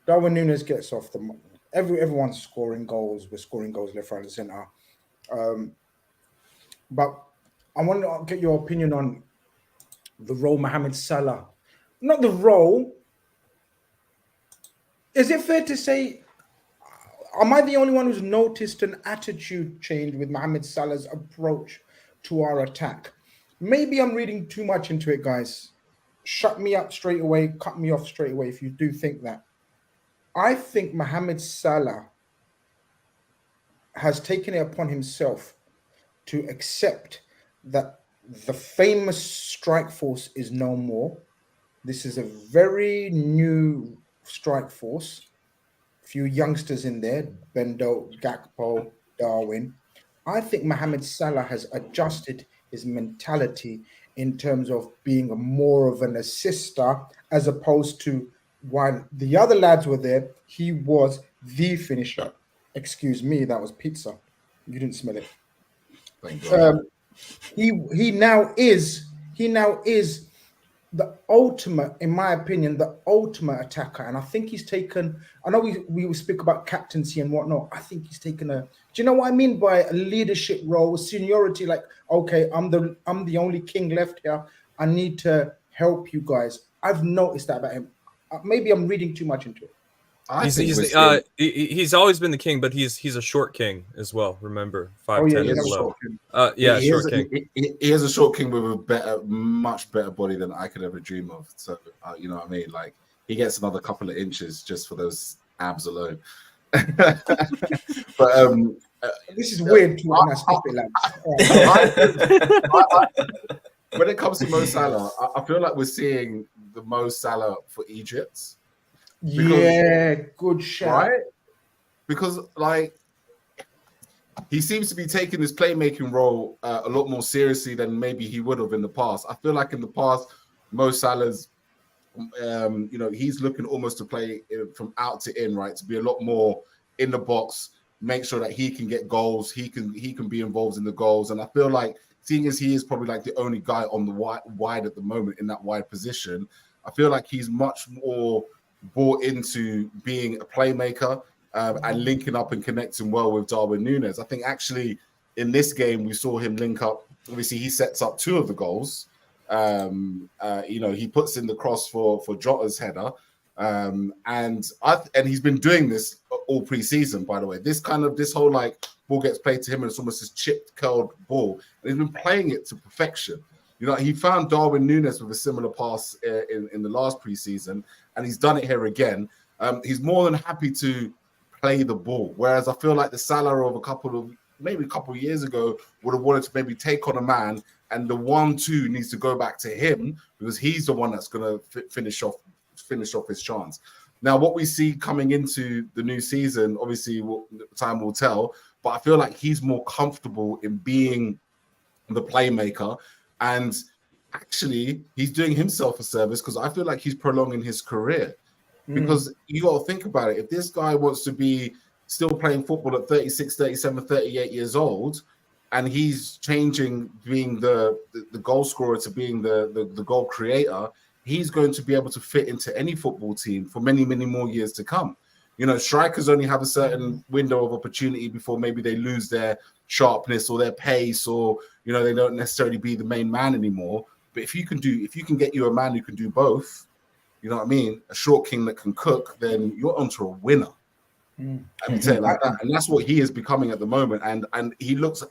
Núñez gets off the. Everyone's scoring goals. We're scoring goals left, right, and center. But I want to get your opinion on the role Mohamed Salah. Not the role. Is it fair to say? Am I the only one who's noticed an attitude change with Mohamed Salah's approach to our attack? Maybe I'm reading too much into it, guys. Shut me up straight away. Cut me off straight away if you do think that. I think Mohamed Salah has taken it upon himself to accept that the famous strike force is no more. This is a very new strike force. Few youngsters in there, Bendo, Gakpo, Darwin. I think Mohamed Salah has adjusted his mentality in terms of being more of an assister, as opposed to while the other lads were there, he was the finisher. Excuse me, that was pizza. You didn't smell it. Thank God. He now is the ultimate, in my opinion, the ultimate attacker. And I think he's taken, I know we will speak about captaincy and whatnot. I think he's taken do you know what I mean by a leadership role, seniority? Like, okay, I'm the only king left here. I need to help you guys. I've noticed that about him. Maybe I'm reading too much into it. He's always been the king, but he's a short king as well. Remember, 5'10" and below. Short king. He has a short king with a much better body than I could ever dream of. So you know what I mean. Like, he gets another couple of inches just for those abs alone. But this is weird. When it comes to Mo Salah, I feel like we're seeing the Mo Salah for Egypt. Good shot. Right? Because, like, he seems to be taking this playmaking role a lot more seriously than maybe he would have in the past. I feel like in the past, Mo Salah's, he's looking almost to play from out to in, right? To be a lot more in the box, make sure that he can get goals, he can be involved in the goals. And I feel like, seeing as he is probably like the only guy on the wide at the moment in that wide position, I feel like he's much more bought into being a playmaker and linking up and connecting well with Darwin Núñez. I think actually in this game we saw him link up. Obviously, he sets up 2 of the goals. He puts in the cross for Jota's header, and he's been doing this all pre-season. By the way, this whole like ball gets played to him and it's almost this chipped, curled ball, and he's been playing it to perfection. You know, he found Darwin Núñez with a similar pass in the last preseason, and he's done it here again. He's more than happy to play the ball, whereas I feel like the Salah of a couple of years ago would have wanted to maybe take on a man, and the 1-2 needs to go back to him because he's the one that's going to finish off his chance. Now, what we see coming into the new season, obviously, time will tell, but I feel like he's more comfortable in being the playmaker. And actually, he's doing himself a service because I feel like he's prolonging his career. Because you got to think about it. If this guy wants to be still playing football at 36, 37, 38 years old, and he's changing being the goal scorer to being the goal creator, he's going to be able to fit into any football team for many, many more years to come. You know, strikers only have a certain window of opportunity before maybe they lose their sharpness or their pace, or, you know, they don't necessarily be the main man anymore. But if you can get you a man who can do both, you know what I mean, a short king that can cook, then you're onto a winner. I would say it like that. And that's what he is becoming at the moment. And he looks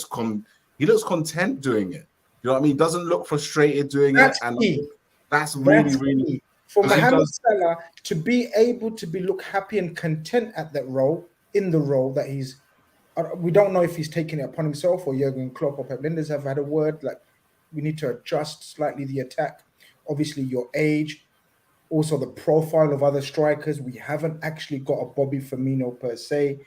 content doing it. You know what I mean? He doesn't look frustrated doing it. And that's really key. For Mohamed Salah to be able to look happy and content at that role, in the role that he's, we don't know if he's taking it upon himself or Jurgen Klopp or Pep Linders have had a word, like, we need to adjust slightly the attack. Obviously, your age, also the profile of other strikers. We haven't actually got a Bobby Firmino per se.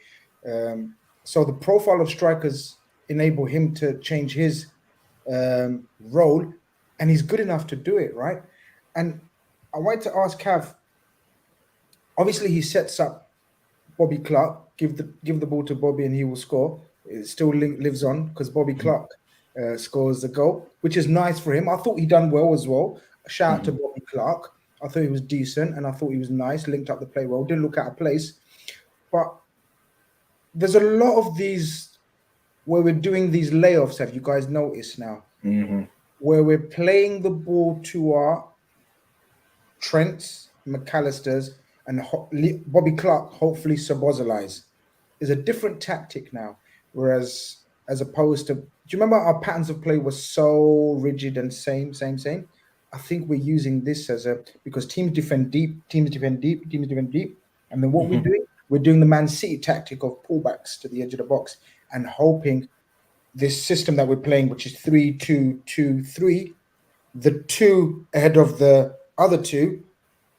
So the profile of strikers enable him to change his role, and he's good enough to do it, right? And I wanted to ask Cav, obviously he sets up Bobby Clark, give the ball to Bobby and he will score. It still lives on because Bobby Clark scores the goal, which is nice for him. I thought he done well as well. A shout out to Bobby Clark. I thought he was decent and I thought he was nice, linked up the play well, didn't look out of place. But there's a lot of these where we're doing these layoffs, have you guys noticed now? Where we're playing the ball to our Trents, McAllisters, and Bobby Clark, hopefully Szoboszlai's. Is a different tactic now. Whereas, as opposed to, do you remember our patterns of play were so rigid and same? I think we're using this as because teams defend deep. And then what we're doing? We're doing the Man City tactic of pullbacks to the edge of the box and hoping this system that we're playing, which is 3-2-2-3, the two ahead of the other two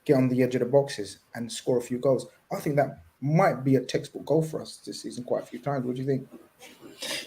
get on the edge of the boxes and score a few goals. I think that might be a textbook goal for us this season quite a few times. What do you think?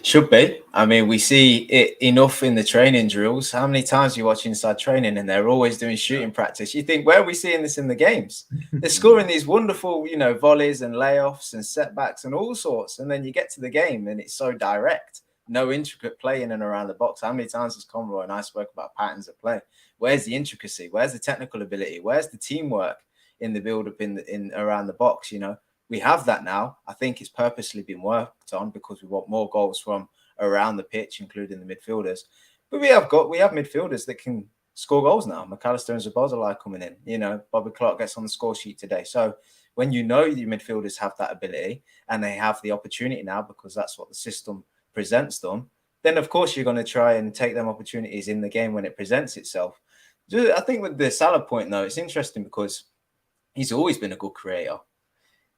Should be. I mean, we see it enough in the training drills. How many times you watch inside training and they're always doing shooting practice? You think, where are we seeing this in the games? They're scoring these wonderful, volleys and layoffs and setbacks and all sorts. And then you get to the game and it's so direct. No intricate play in and around the box. How many times has Conroy and I spoke about patterns of play? Where's the intricacy? Where's the technical ability? Where's the teamwork in the build-up in around the box? We have that now. I think it's purposely been worked on because we want more goals from around the pitch, including the midfielders. But we have midfielders that can score goals now. McAllister and Szoboszlai coming in. Bobby Clark gets on the score sheet today. So when your midfielders have that ability and they have the opportunity now because that's what the system presents them, then of course you're going to try and take them opportunities in the game when it presents itself. I think with the Salah point though, it's interesting because he's always been a good creator.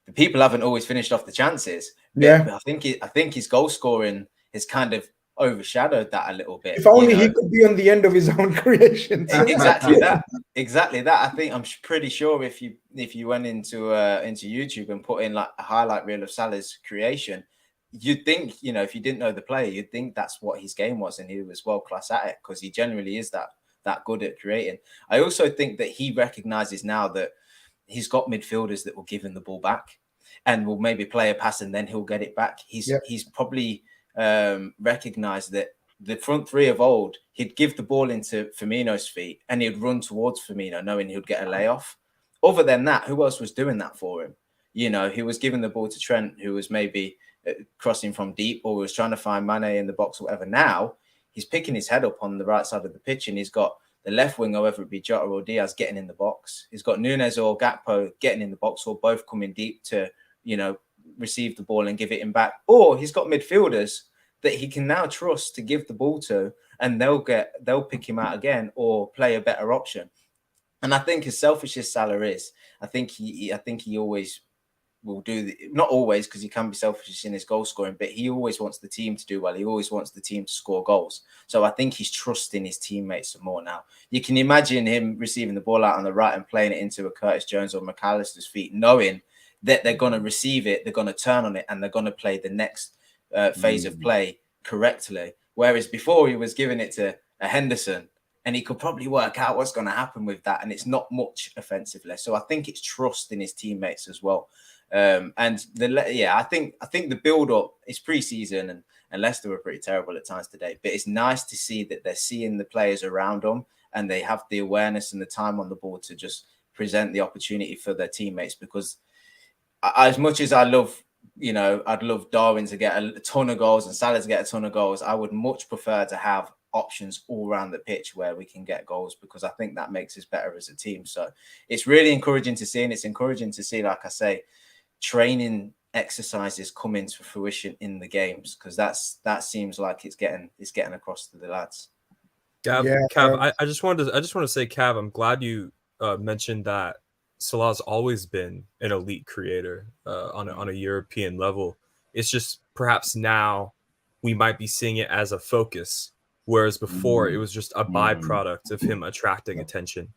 The people haven't always finished off the chances. But I think his goal scoring has kind of overshadowed that a little bit. If only he could be on the end of his own creations. Exactly that. I think I'm pretty sure if you went into YouTube and put in like a highlight reel of Salah's creation, you'd think, if you didn't know the player, you'd think that's what his game was, and he was world class at it because he generally is that good at creating. I also think that he recognizes now that he's got midfielders that will give him the ball back and will maybe play a pass and then he'll get it back. He's probably recognized that the front three of old, he'd give the ball into Firmino's feet and he'd run towards Firmino knowing he'd get a layoff. Other than that, who else was doing that for him? He was giving the ball to Trent, who was maybe crossing from deep or was trying to find Mane in the box or whatever. Now he's picking his head up on the right side of the pitch and he's got the left wing, whether it be Jota or Diaz, getting in the box. He's got Nunes or Gakpo getting in the box or both coming deep to, receive the ball and give it him back. Or he's got midfielders that he can now trust to give the ball to and they'll pick him out again or play a better option. And I think as selfish as Salah is, I think he always will do not always because he can be selfish in his goal scoring, but he always wants the team to do well. He always wants the team to score goals. So I think he's trusting his teammates some more now. You can imagine him receiving the ball out on the right and playing it into a Curtis Jones or McAllister's feet, knowing that they're going to receive it, they're going to turn on it, and they're going to play the next phase of play correctly. Whereas before he was giving it to a Henderson and he could probably work out what's going to happen with that. And it's not much offensively. So I think it's trust in his teammates as well. I think the build up is preseason and Leicester were pretty terrible at times today, but it's nice to see that they're seeing the players around them and they have the awareness and the time on the board to just present the opportunity for their teammates. Because as much as I'd love Darwin to get a ton of goals and Salah to get a ton of goals, I would much prefer to have options all around the pitch where we can get goals, because I think that makes us better as a team. So it's really encouraging to see, and it's encouraging to see, like I say, training exercises come into fruition in the games, because that seems like it's getting across to the lads. Cav, I just want to say, Cav, I'm glad you mentioned that Salah's always been an elite creator on a European level. It's just perhaps now we might be seeing it as a focus, whereas before it was just a byproduct of him attracting attention.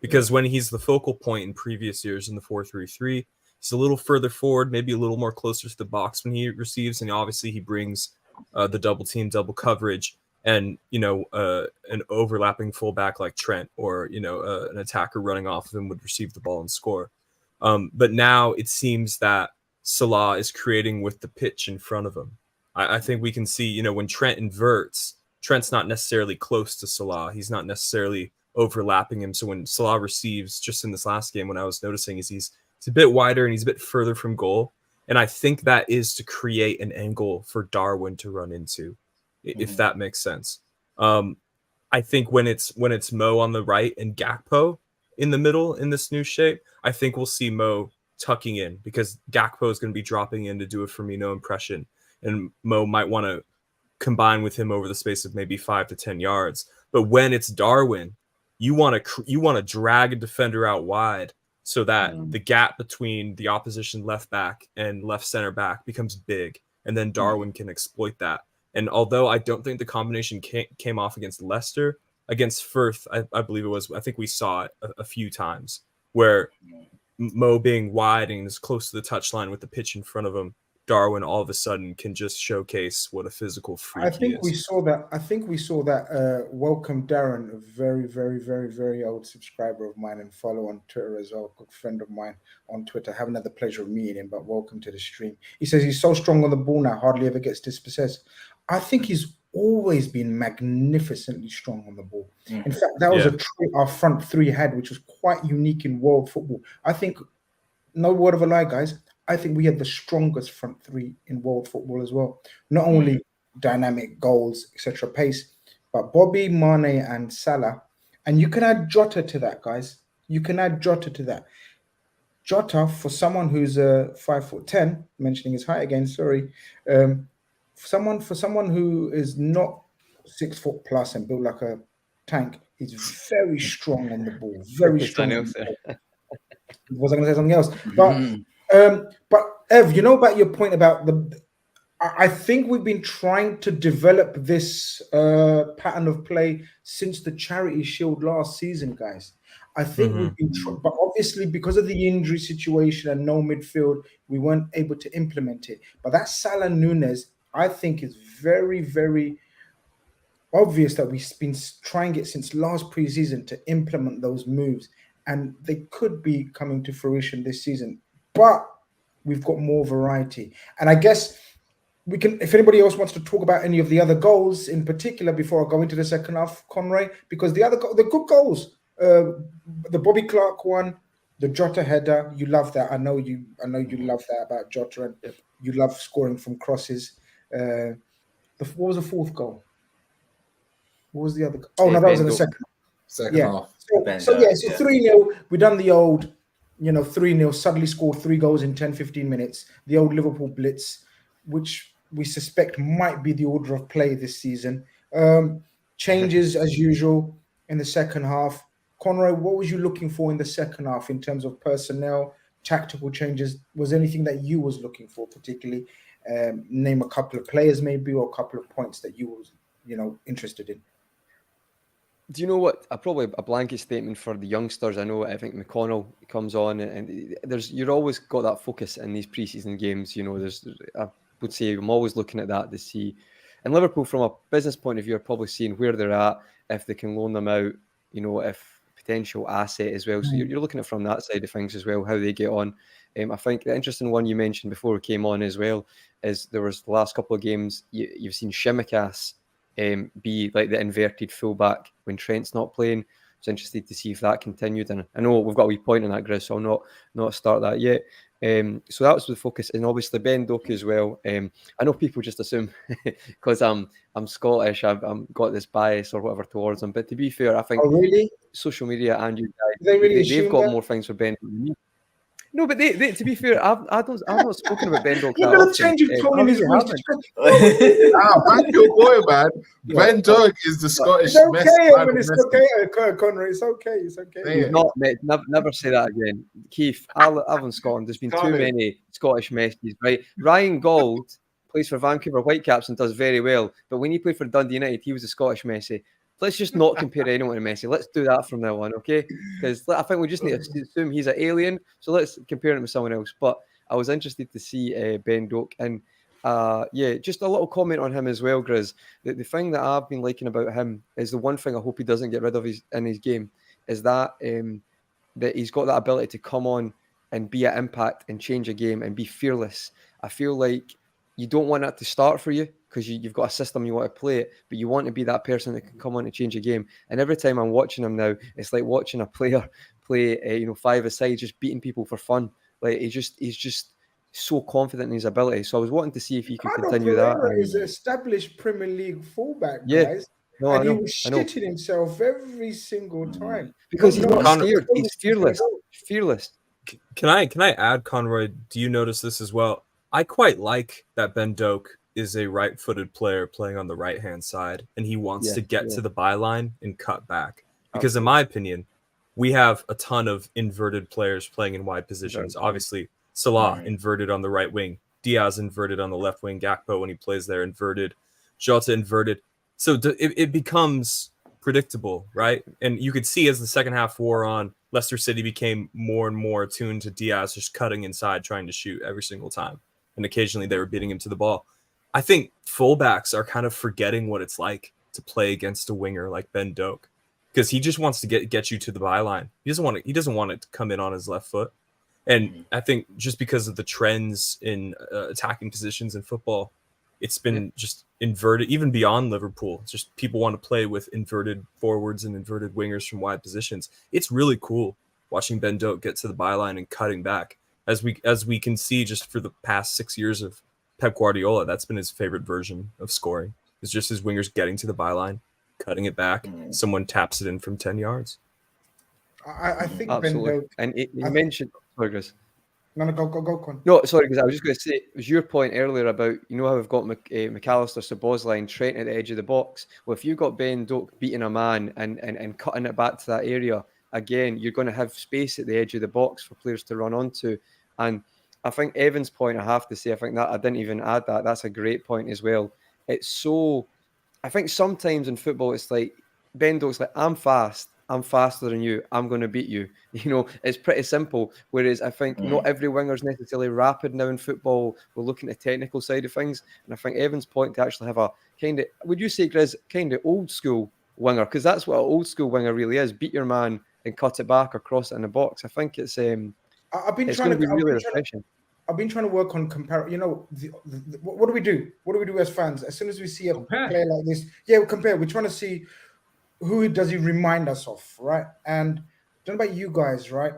because when he's the focal point in previous years in the 4-3-3, he's a little further forward, maybe a little more closer to the box when he receives, and obviously he brings the double team, double coverage, and an overlapping fullback like Trent, or an attacker running off of him would receive the ball and score. But now it seems that Salah is creating with the pitch in front of him. I think we can see, when Trent inverts, Trent's not necessarily close to Salah. He's not necessarily overlapping him. So when Salah receives, just in this last game, what I was noticing is he's a bit wider and he's a bit further from goal. And I think that is to create an angle for Darwin to run into, if that makes sense. I think when it's Mo on the right and Gakpo in the middle in this new shape, I think we'll see Mo tucking in, because Gakpo is going to be dropping in to do a Firmino impression, and Mo might want to combine with him over the space of maybe 5 to 10 yards. But when it's Darwin, you want to drag a defender out wide so that the gap between the opposition left back and left center back becomes big, and then Darwin can exploit that. And although I don't think the combination came off against Leicester, against Firth, I believe it was, I think we saw it a few times, where Mo being wide and is close to the touchline with the pitch in front of him, Darwin all of a sudden can just showcase what a physical freak he is. I think we saw that. Welcome Darren, a very, very, very, very old subscriber of mine and follow on Twitter as well, good friend of mine on Twitter. Haven't had the pleasure of meeting him, but welcome to the stream. He says he's so strong on the ball now, hardly ever gets dispossessed. I think he's always been magnificently strong on the ball. In fact, that was a trait our front three had, which was quite unique in world football. I think, no word of a lie, guys, I think we had the strongest front three in world football as well. Not only dynamic goals, etc., pace, but Bobby, Mane, and Salah. And you can add Jota to that, guys. You can add Jota to that. Jota, for someone who's 5'10", mentioning his height again, sorry, for someone who is not 6 foot plus and built like a tank, he's very strong on the ball. Very strong. Was I going to say something else? But Ev, about your point about I think we've been trying to develop this pattern of play since the Charity Shield last season, guys. I think we've been, but obviously because of the injury situation and no midfield, we weren't able to implement it. But that Salah Nunes, I think, is very, very obvious that we've been trying it since last preseason to implement those moves, and they could be coming to fruition this season. But we've got more variety, and I guess we can. If anybody else wants to talk about any of the other goals in particular before I go into the second half, Conroy, because the good goals, the Bobby Clark one, the Jota header, you love that. I know you love that about Jota, and you love scoring from crosses. What was the fourth goal? What was the other? Oh no, that was in the second half. So 3-0. We done the old, 3-0. Suddenly scored 3 goals in 10-15 minutes. The old Liverpool blitz, which we suspect might be the order of play this season. Changes as usual in the second half. Conroy, what was you looking for in the second half in terms of personnel, tactical changes? Was there anything that you was looking for particularly? Name a couple of players maybe, or a couple of points that you was, interested in. Do you know what? Probably a blanket statement for the youngsters. I think McConnell comes on, and you're always got that focus in these preseason games. I would say I'm always looking at that to see. And Liverpool, from a business point of view, are probably seeing where they're at, if they can loan them out, if potential asset as well. So you're looking at from that side of things as well, how they get on. I think the interesting one you mentioned before we came on as well is there was the last couple of games you've seen Shimikas be like the inverted fullback when Trent's not playing. It's interested to see if that continued, and I know we've got a wee point on that, Grizz, so I'll not start that yet. So that was the focus, and obviously Ben Doak as well. I know people just assume because I'm Scottish, I've got this bias or whatever towards him, but to be fair, I think social media and you guys, they've got more things for Ben Doak than me. No, but they to be fair, I've not spoken about Ben Doak. You're going to change your tone in his voice. Man, your boy, man. Ben Doak is the Scottish. It's okay, Conroy. It's okay. Not, mate, never say that again, Keith. I live in Scotland. There's been too many Scottish messages, right? Ryan Gold plays for Vancouver Whitecaps and does very well, but when he played for Dundee United, he was a Scottish Messi. let's just not compare anyone to Messi. Let's do that from now on, okay? Because I think we just need to assume he's an alien. So let's compare him with someone else. But I was interested to see Ben Doak. And just a little comment on him as well, Grizz. The thing that I've been liking about him is the one thing I hope he doesn't get rid of in his game is that that he's got that ability to come on and be an impact and change a game and be fearless. I feel like you don't want that to start for you because you've got a system you want to play it, but you want to be that person that can come on and change a game. And every time I'm watching him now, it's like watching a player play, 5-a-side, just beating people for fun. Like he's just so confident in his ability. So I was wanting to see if he could continue that. Is an established Premier League fullback, yeah. guys. No, and he was shitting himself every single time because he's not scared. He's fearless. Fearless. Can I add, Conroy? Do you notice this as well? I quite like that Ben Doak is a right-footed player playing on the right-hand side, and he wants to get to the byline and cut back. Because in my opinion, we have a ton of inverted players playing in wide positions. Obviously, Salah inverted on the right wing, Diaz inverted on the left wing, Gakpo when he plays there inverted, Jota inverted. So it becomes predictable, right? And you could see as the second half wore on, Leicester City became more and more attuned to Diaz just cutting inside, trying to shoot every single time. And occasionally they were beating him to the ball. I think fullbacks are kind of forgetting what it's like to play against a winger like Ben Doak because he just wants to get you to the byline. He doesn't want it to come in on his left foot. And I think just because of the trends in attacking positions in football, it's been just inverted, even beyond Liverpool. It's just people want to play with inverted forwards and inverted wingers from wide positions. It's really cool watching Ben Doak get to the byline and cutting back. As we can see just for the past 6 years of Pep Guardiola, that's been his favorite version of scoring. It's just his wingers getting to the byline, cutting it back. Someone taps it in from 10 yards. I think absolutely. Ben Doak, and you mentioned... Sorry, Chris. No, go on. No, sorry, because I was just going to say, it was your point earlier about, how we've got McAllister, Szoboszlai, Trent at the edge of the box. Well, if you've got Ben Doak beating a man and cutting it back to that area, again, you're going to have space at the edge of the box for players to run onto. And I think Evan's point, I have to say, I think that I didn't even add that. That's a great point as well. It's so, I think sometimes in football, it's like, Ben Doak's like, I'm fast. I'm faster than you. I'm going to beat you. It's pretty simple. Whereas I think not every winger is necessarily rapid now in football. We're looking at the technical side of things. And I think Evan's point to actually have a kind of, would you say, Grizz, kind of old school winger? Because that's what an old school winger really is. Beat your man and cut it back or cross it in the box. I think it's I've been trying to be really refreshing. I've been trying to work on compare. What do we do? What do we do as fans? As soon as we see a player like this, we compare. We're trying to see who does he remind us of, right? And I don't know about you guys, right?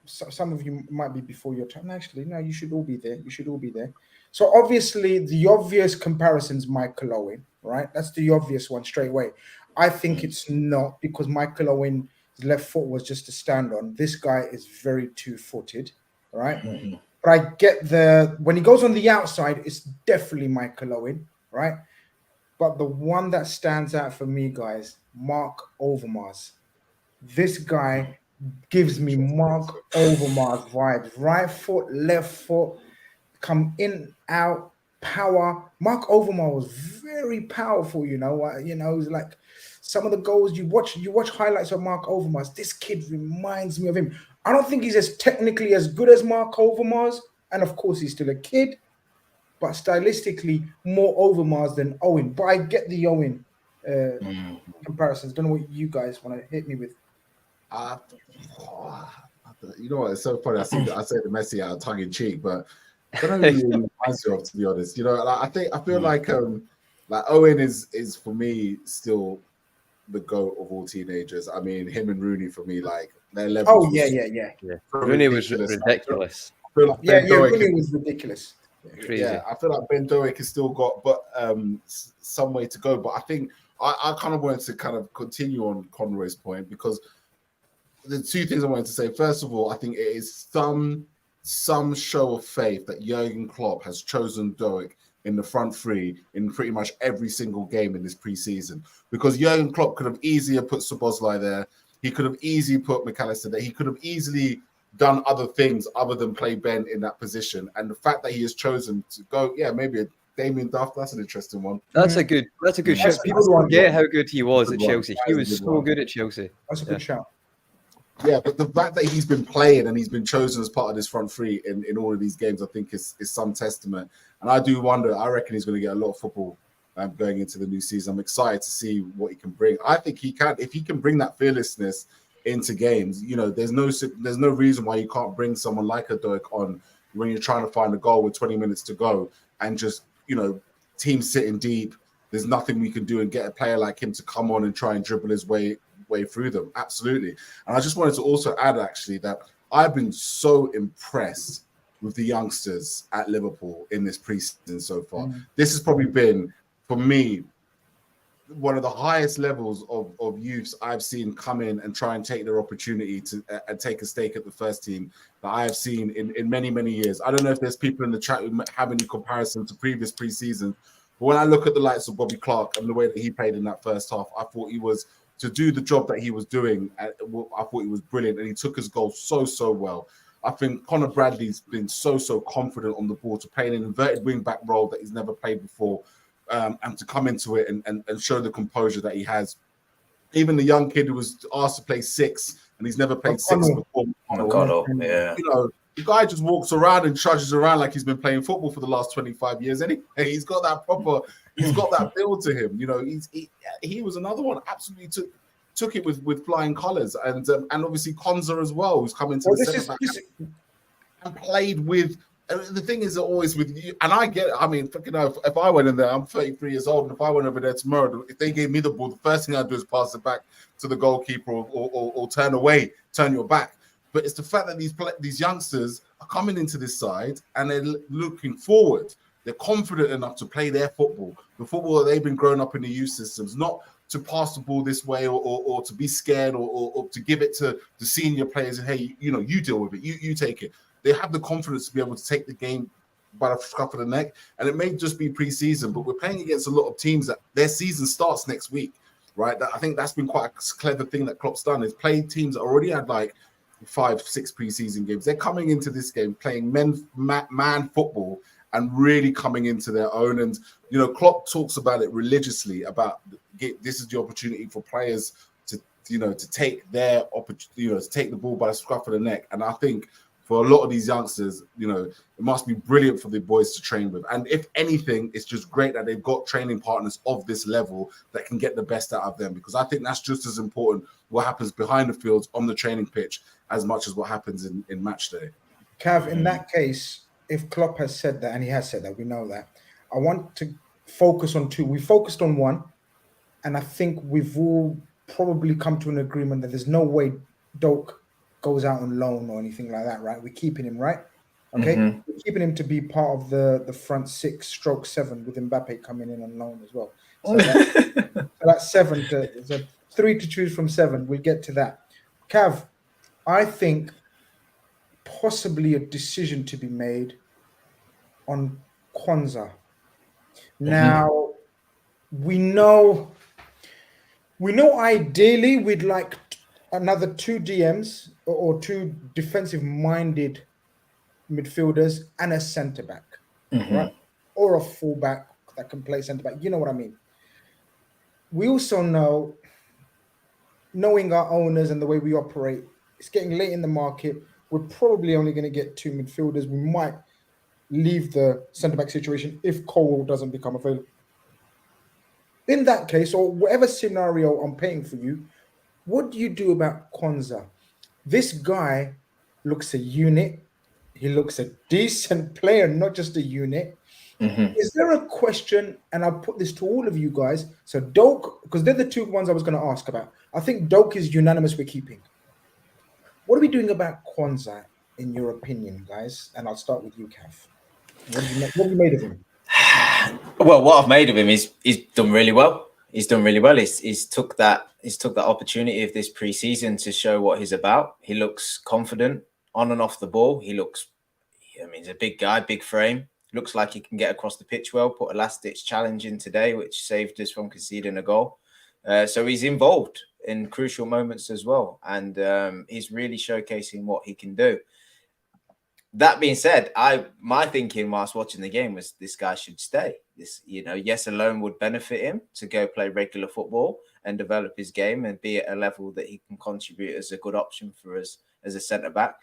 Some of you might be before your time. Actually, no, you should all be there. You should all be there. So obviously, the obvious comparison's Michael Owen, right? That's the obvious one straight away. I think it's not, because Michael Owen's left foot was just a stand on. This guy is very two-footed, right? But I get when he goes on the outside, it's definitely Michael Owen, right? But the one that stands out for me, guys, Mark Overmars. This guy gives me Mark Overmars vibes. Right foot, left foot, come in, out, power. Mark Overmars was very powerful, It's like some of the goals you watch highlights of Mark Overmars. This kid reminds me of him. I don't think he's as technically as good as Mark Overmars, and of course he's still a kid, but stylistically more Overmars than Owen. But I get the Owen comparisons. Don't know what you guys want to hit me with. You know what? It's so funny. I say the Messi out of tongue in cheek, but I don't know who he reminds me of, to be honest. I feel like Owen is for me still the GOAT of all teenagers. I mean, him and Rooney for me, like their level. Oh yeah. Rooney was ridiculous. I feel like Rooney was ridiculous. Crazy. Yeah, I feel like Ben Doak has still got some way to go. But I think I kind of wanted to kind of continue on Conroy's point, because the two things I wanted to say. First of all, I think it is some show of faith that Jurgen Klopp has chosen Doak in the front three in pretty much every single game in this preseason. Because Jurgen Klopp could have easily put Szoboszlai there. He could have easily put McAllister there. He could have easily done other things other than play Ben in that position. And the fact that he has chosen to go, maybe Damien Duff, that's an interesting one. That's a good shout. People forget how good he was at Chelsea. He was so good at Chelsea. That's a good shout. Yeah, but the fact that he's been playing and he's been chosen as part of this front three in all of these games, I think is some testament. And I do wonder, I reckon he's going to get a lot of football going into the new season. I'm excited to see what he can bring. I think he can, if he can bring that fearlessness into games, you know, there's no reason why you can't bring someone like a Doak on when you're trying to find a goal with 20 minutes to go and just, you know, team sitting deep. There's nothing we can do and get a player like him to come on and try and dribble his way through them. Absolutely. And I just wanted to also add actually that I've been so impressed with the youngsters at Liverpool in this preseason so far. This has probably been, for me, one of the highest levels of youths I've seen come in and try and take their opportunity to and take a stake at the first team that I have seen in many, many years. I don't know if there's people in the chat who have any comparison to previous preseasons, but when I look at the likes of Bobby Clark and the way that he played in that first half, I thought he was, to do the job that he was doing, I thought he was brilliant, and he took his goal so well. I think Conor Bradley's been so confident on the ball to play an inverted wing-back role that he's never played before, and to come into it and show the composure that he has. Even the young kid who was asked to play 6, and he's never played 6 before. Yeah. You know, the guy just walks around and trudges around like he's been playing football for the last 25 years anyway. He's got that build to him. You know, he was another one, absolutely took it with flying colours. And obviously Quansah as well, who's come into the centre back and played with. The thing is always with you, and I get it. I mean, fucking hell, if I went in there, I'm 33 years old, and if I went over there tomorrow, if they gave me the ball, the first thing I'd do is pass it back to the goalkeeper or turn your back. But it's the fact that these youngsters are coming into this side and they're looking forward. They're confident enough to play their football, the football that they've been growing up in the youth systems, not to pass the ball this way or to be scared or to give it to the senior players and, hey, you know, you deal with it, you take it. They have the confidence to be able to take the game by the scruff of the neck. And it may just be pre-season, but we're playing against a lot of teams that their season starts next week, right? I think that's been quite a clever thing that Klopp's done, is play teams that already had like 5-6 pre-season games. They're coming into this game playing man football and really coming into their own. And, you know, Klopp talks about it religiously about this is the opportunity for players to, you know, to take their opportunity, you know, to take the ball by the scruff of the neck. And I think for a lot of these youngsters, you know, it must be brilliant for the boys to train with. And if anything, it's just great that they've got training partners of this level that can get the best out of them, because I think that's just as important what happens behind the fields on the training pitch as much as what happens in match day. Cav, in that case, if Klopp has said that, and he has said that, we know that, I want to focus on 2. We focused on 1, and I think we've all probably come to an agreement that there's no way Doak goes out on loan or anything like that, right? We're keeping him, right? Okay, we're keeping him to be part of the front 6/7 with Mbappe coming in on loan as well. So that's 7 so 3 to choose from 7. We'll get to that. Cav, I think possibly a decision to be made on Quansah. Now, we know ideally we'd like another 2 DMs or 2 defensive-minded midfielders and a centre-back, right? Or a full-back that can play centre-back. You know what I mean? We also know, knowing our owners and the way we operate, it's getting late in the market. We're probably only going to get 2 midfielders. We might leave the centre-back situation if Cole doesn't become available. In that case, or whatever scenario I'm painting for you, what do you do about Quansah? This guy looks a unit. He looks a decent player, not just a unit. Is there a question, and I'll put this to all of you guys, so Doak, because they're the 2 ones I was going to ask about. I think Doak is unanimous we're keeping. What are we doing about Quansah, in your opinion, guys? And I'll start with you, Cav. What have you made of him? Well, what I've made of him is he's done really well. He's done really well. He's took that opportunity of this pre-season to show what he's about. He looks confident on and off the ball. He's a big guy, big frame. Looks like he can get across the pitch well. Put a last-ditch challenge in today, which saved us from conceding a goal. So he's involved in crucial moments as well, and he's really showcasing what he can do. That being said, my thinking whilst watching the game was this guy should stay. This, yes, a loan would benefit him to go play regular football and develop his game and be at a level that he can contribute as a good option for us as a centre back.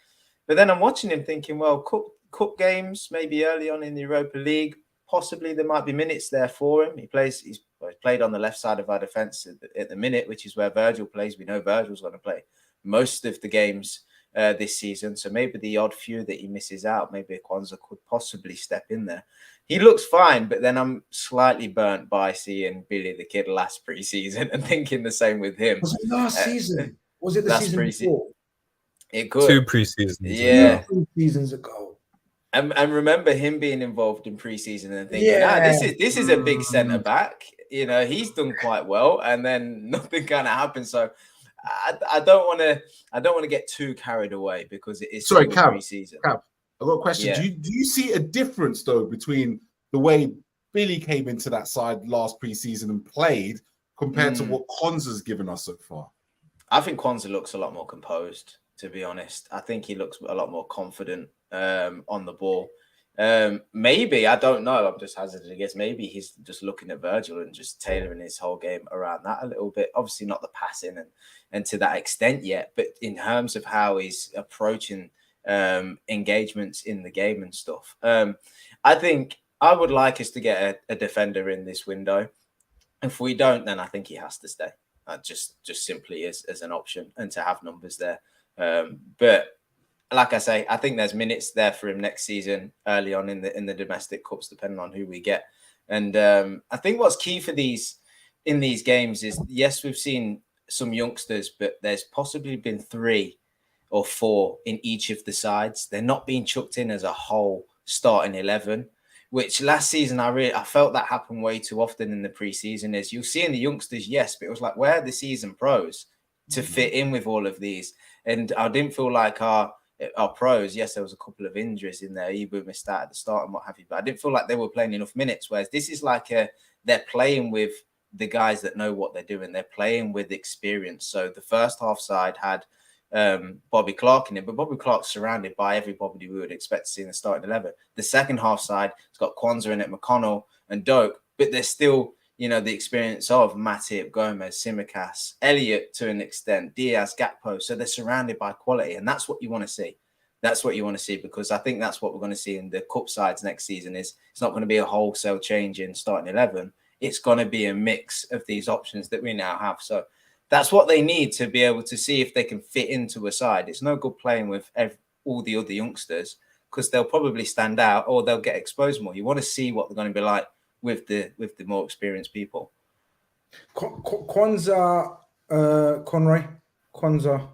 But then I'm watching him thinking, well, cup games, maybe early on in the Europa League, possibly there might be minutes there for him. He's played on the left side of our defence at the minute, which is where Virgil plays. We know Virgil's going to play most of the games this season. So maybe the odd few that he misses out, maybe Quansah could possibly step in there. He looks fine, but then I'm slightly burnt by seeing Billy the Kid last pre-season and thinking the same with him. Was it last season? Was it the season before? It could. 2 pre-seasons. Yeah. 2 pre-seasons ago. And remember him being involved in pre-season and thinking, this is a big centre back. He's done quite well, and then nothing kind of happened. So I don't want to get too carried away because it is pre-season. Cav, I've got a question. Yeah. Do you see a difference though between the way Billy came into that side last pre-season and played compared to what Quansah's given us so far? I think Quansah looks a lot more composed, to be honest. I think he looks a lot more confident on the ball. Maybe, I don't know, I'm just hazarding a guess, maybe he's just looking at Virgil and just tailoring his whole game around that a little bit. Obviously not the passing and to that extent yet, but in terms of how he's approaching engagements in the game and stuff. I think I would like us to get a defender in this window. If we don't, then I think he has to stay. Just simply as an option and to have numbers there. But like I say, I think there's minutes there for him next season, early on in the domestic cups, depending on who we get. And I think what's key for these games is, yes, we've seen some youngsters, but there's possibly been 3 or 4 in each of the sides. They're not being chucked in as a whole starting 11, which last season I felt that happened way too often in the preseason. As you'll see in the youngsters, yes, but it was like, where are the season pros to fit in with all of these? And I didn't feel like our pros, yes, there was a couple of injuries in there. Ibu missed out at the start and what have you, but I didn't feel like they were playing enough minutes. Whereas this is like they're playing with the guys that know what they're doing. They're playing with experience. So the first half side had Bobby Clark in it, but Bobby Clark's surrounded by everybody we would expect to see in the starting 11. The second half side has got Quansah in it, McConnell and Doak, but there's still, the experience of Matip, Gomez, Tsimikas, Elliott to an extent, Diaz, Gakpo. So they're surrounded by quality, and that's what you want to see. That's what you want to see, because I think that's what we're going to see in the cup sides next season. Is it's not going to be a wholesale change in starting 11. It's going to be a mix of these options that we now have. So that's what they need to be able to see if they can fit into a side. It's no good playing with all the other youngsters, because they'll probably stand out or they'll get exposed more. You want to see what they're going to be like with the more experienced people. Quansah, Quansah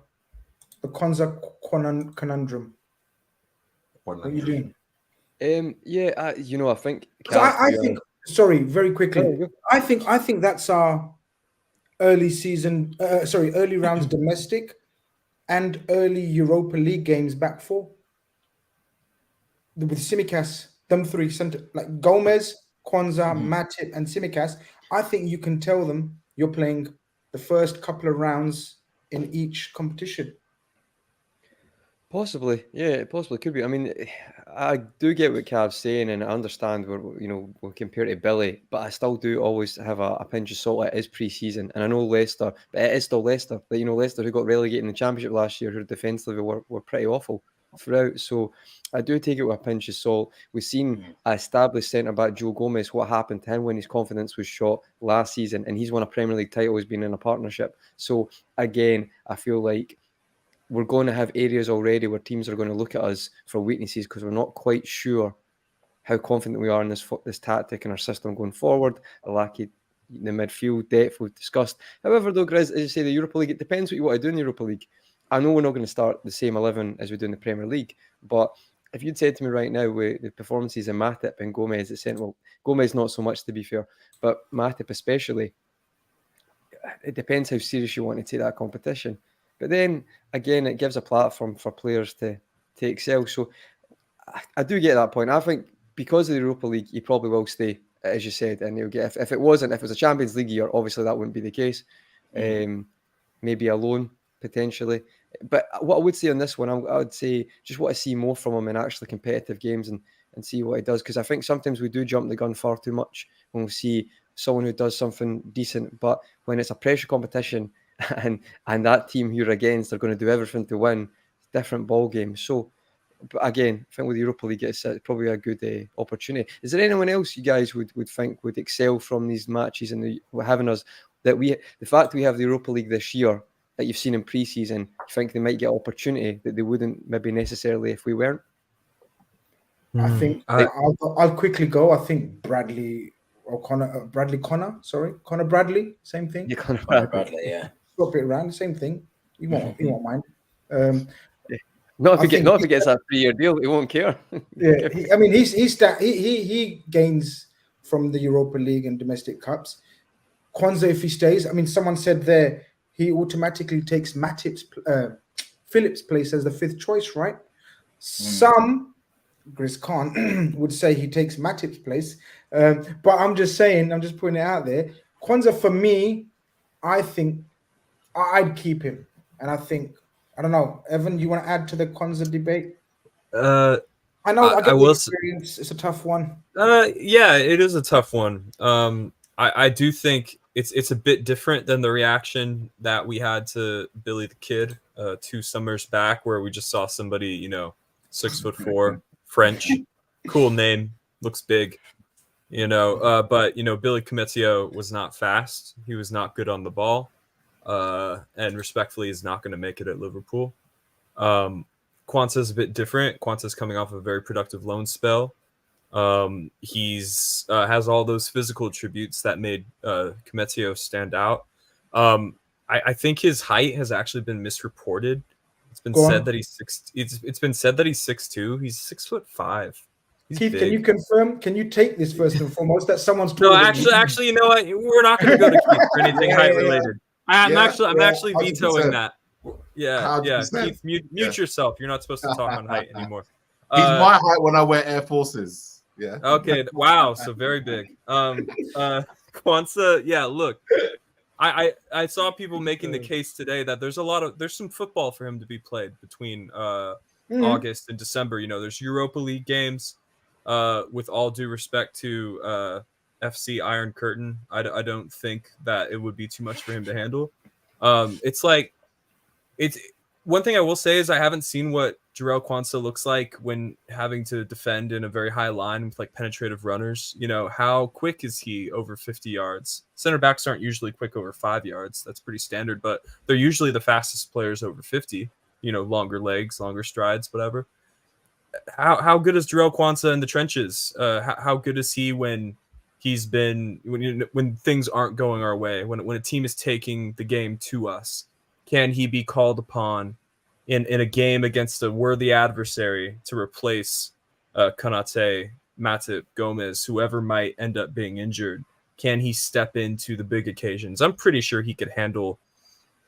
conundrum. What are you doing? I think. I think. Sorry, very quickly. I think that's our early rounds domestic and early Europa League games back 4 with Tsimikas. Them 3 center, like Gomez, Quansah, Matip, and Tsimikas. I think you can tell them you're playing the first couple of rounds in each competition. Possibly, yeah, it possibly could be. I mean, I do get what Cav's saying, and I understand we'll compare to Billy, but I still do always have a pinch of salt. It is pre-season, and I know Leicester, but it is still Leicester. But Leicester, who got relegated in the Championship last year, who defensively were pretty awful throughout. So I do take it with a pinch of salt. We've seen established centre back Joe Gomez. What happened to him when his confidence was shot last season, and he's won a Premier League title. He's been in a partnership. So again, I feel like we're going to have areas already where teams are going to look at us for weaknesses because we're not quite sure how confident we are in this tactic and our system going forward. A lack of the midfield depth we've discussed. However, though, Grizz, as you say, the Europa League, it depends what you want to do in the Europa League. I know we're not going to start the same 11 as we do in the Premier League, but if you'd said to me right now with the performances in Matip and Gomez, Gomez not so much to be fair, but Matip especially, it depends how serious you want to take that competition. But then, again, it gives a platform for players to excel. So I do get that point. I think because of the Europa League, he probably will stay, as you said. And he'll get if it was a Champions League year, obviously that wouldn't be the case. Maybe a loan, potentially. But what I would say on this one, I would say just want to see more from him in actually competitive games. And and see what he does. Because I think sometimes we do jump the gun far too much when we see someone who does something decent. But when it's a pressure competition and that team you're against are going to do everything to win, different ball game. So, but again, I think with the Europa League, it's probably a good opportunity. Is there anyone else you guys would think would excel from these matches and having us that the fact we have the Europa League this year that you've seen in pre-season, you think they might get opportunity that they wouldn't maybe necessarily if we weren't? I think I'll quickly go. I think Bradley Connor, same thing. Yeah, Connor Bradley, yeah. Swap it around, same thing. He won't mind. Not if he gets a 3-year deal, he won't care. Yeah, he gains from the Europa League and domestic cups. Quansah, if he stays, I mean, someone said there he automatically takes Phillips' place as the 5th choice, right? Some, Chris Khan, would say he takes Matip's place, but I'm just putting it out there. Quansah, for me, I think I'd keep him, and I don't know. Evan, you want to add to the Quansah debate? I know. I will. It's a tough one. Yeah, it is a tough one. I do think it's a bit different than the reaction that we had to Billy the Kid 2 summers back, where we just saw somebody, 6'4", French, cool name, looks big, but Billy Koumetio was not fast. He was not good on the ball. And respectfully is not going to make it at Liverpool. Quansah is a bit different. Quansah is coming off a very productive loan spell. He's has all those physical attributes that made Koumetio stand out. I think his height has actually been misreported. It's been said that he's 6. It's been said that he's 6'2". He's 6'5". Keith, big. Can you confirm? Can you take this first and foremost that someone's no? Actually, you know what? We're not going to go to Keith for anything height related. I'm actually vetoing 100%. That. Yeah. Keith, mute yourself. You're not supposed to talk on height anymore. He's my height when I wear Air Forces. Yeah. Okay. Wow. So very big. Quansah. Yeah. Look, I saw people making the case today that there's some football for him to be played between August and December. There's Europa League games. With all due respect to FC Iron Curtain, I don't think that it would be too much for him to handle. It's one thing I will say is I haven't seen what Jarrell Quansah looks like when having to defend in a very high line with penetrative runners. How quick is he over 50 yards? Center backs aren't usually quick over 5 yards. That's pretty standard, but they're usually the fastest players over 50. Longer legs, longer strides, whatever. How good is Jarrell Quansah in the trenches? How good is he when he's been when things aren't going our way, when a team is taking the game to us? Can he be called upon in a game against a worthy adversary to replace Konate, Matip, Gomez, whoever might end up being injured? Can he step into the big occasions? I'm pretty sure he could handle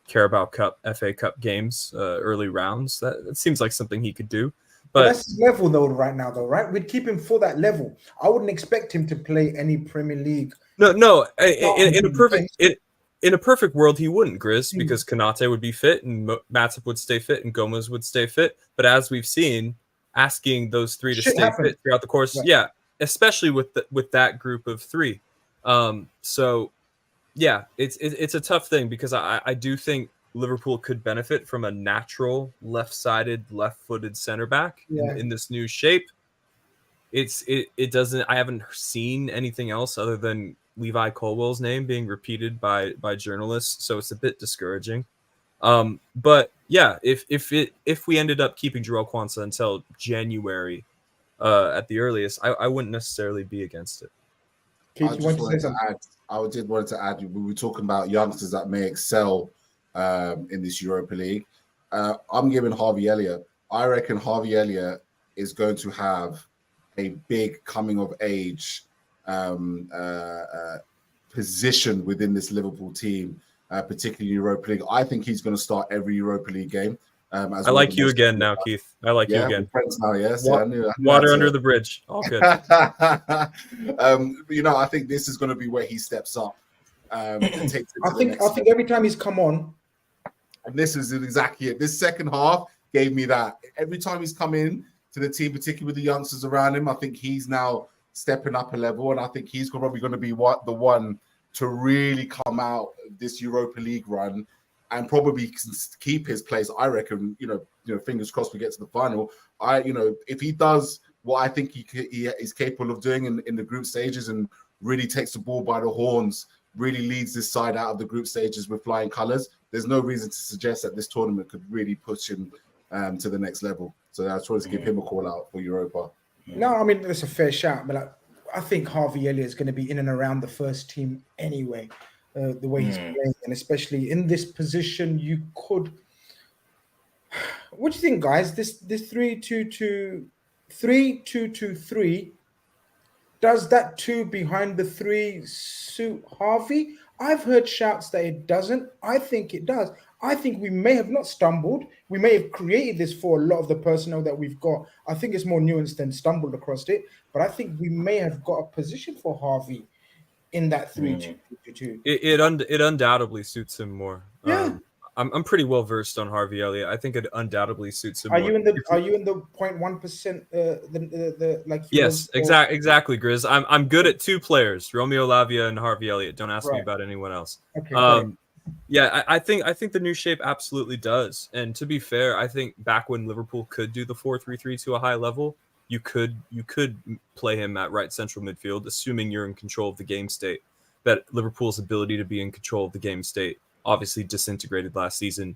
Carabao Cup, FA Cup games, early rounds. That seems like something he could do. But that's his level though right now, right? We'd keep him for that level. I wouldn't expect him to play any Premier League. No. In a perfect world, he wouldn't, Grizz, because Konate would be fit and Matip would stay fit and Gomez would stay fit. But as we've seen, asking those 3 to stay fit throughout the course, especially with that group of 3. So yeah, it's a tough thing because I do think Liverpool could benefit from a natural left-sided, left-footed center back in this new shape. It doesn't. I haven't seen anything else other than Levi Colwell's name being repeated by journalists, so it's a bit discouraging. But yeah, if we ended up keeping Jarrell Quansah until January at the earliest, I wouldn't necessarily be against it. Keith, you want to say something? I did want to add. We were talking about youngsters that may excel in this Europa League. I'm giving Harvey Elliott. I reckon Harvey Elliott is going to have a big coming of age position within this Liverpool team, particularly Europa League. I think he's going to start every Europa League game. I like you again now, Keith. I like you again. Friends now, yes. I knew water under the bridge. All good. I think this is going to be where he steps up. And takes it I think every time he's come on, and this is exactly it. This second half gave me that. Every time he's come in, to the team, particularly with the youngsters around him. I think he's now stepping up a level, and I think he's probably going to be the one to really come out this Europa League run and probably keep his place. I reckon, fingers crossed we get to the final. If he does what I think he is capable of doing in the group stages and really takes the ball by the horns, really leads this side out of the group stages with flying colours, there's no reason to suggest that this tournament could really push him to the next level. So I just wanted to give him a call out for Europa. No, I mean, that's a fair shout. But I think Harvey Elliott is going to be in and around the first team anyway, the way he's playing. And especially in this position, you could... What do you think, guys? This 3-2-2-3, does that 2 behind the 3 suit Harvey? I've heard shouts that it doesn't. I think it does. I think we may have not stumbled. We may have created this for a lot of the personnel that we've got. I think it's more nuanced than stumbled across it. But I think we may have got a position for Harvey in that 3-2-2-2. It undoubtedly suits him more. Yeah. I'm pretty well versed on Harvey Elliott. I think it undoubtedly suits him. Are you in the 0.1%? Like yes, exactly, Grizz. I'm good at 2 players, Romeo Lavia and Harvey Elliott. Don't ask me about anyone else. Okay. Yeah, I think the new shape absolutely does. And to be fair, I think back when Liverpool could do the 4-3-3 to a high level, you could play him at right central midfield, assuming you're in control of the game state. That Liverpool's ability to be in control of the game state obviously disintegrated last season,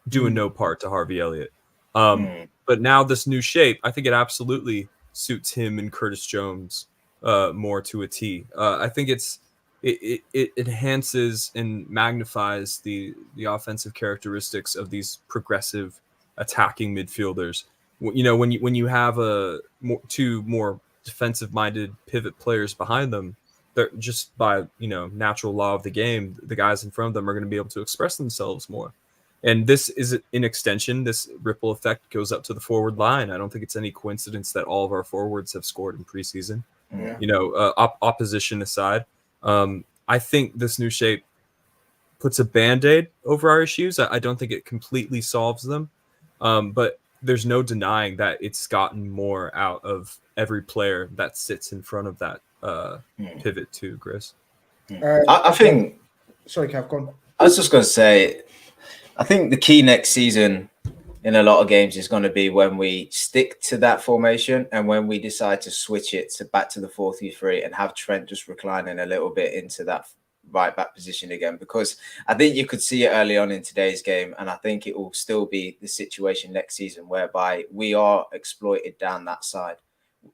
doing no part to Harvey Elliott. But now this new shape, I think it absolutely suits him and Curtis Jones more to a T. I think it enhances and magnifies the offensive characteristics of these progressive attacking midfielders. When you have 2 more defensive-minded pivot players behind them, they're just by natural law of the game, the guys in front of them are going to be able to express themselves more. And this is an extension. This ripple effect goes up to the forward line. I don't think it's any coincidence that all of our forwards have scored in preseason. Yeah. Opposition aside, I think this new shape puts a Band-Aid over our issues. I don't think it completely solves them, but there's no denying that it's gotten more out of every player that sits in front of that pivot too, Chris. I think... Sorry, Cav, go on. I was just going to say, I think the key next season in a lot of games is going to be when we stick to that formation and when we decide to switch it back to the 4-3-3 and have Trent just reclining a little bit into that right back position again, because I think you could see it early on in today's game, and I think it will still be the situation next season whereby we are exploited down that side.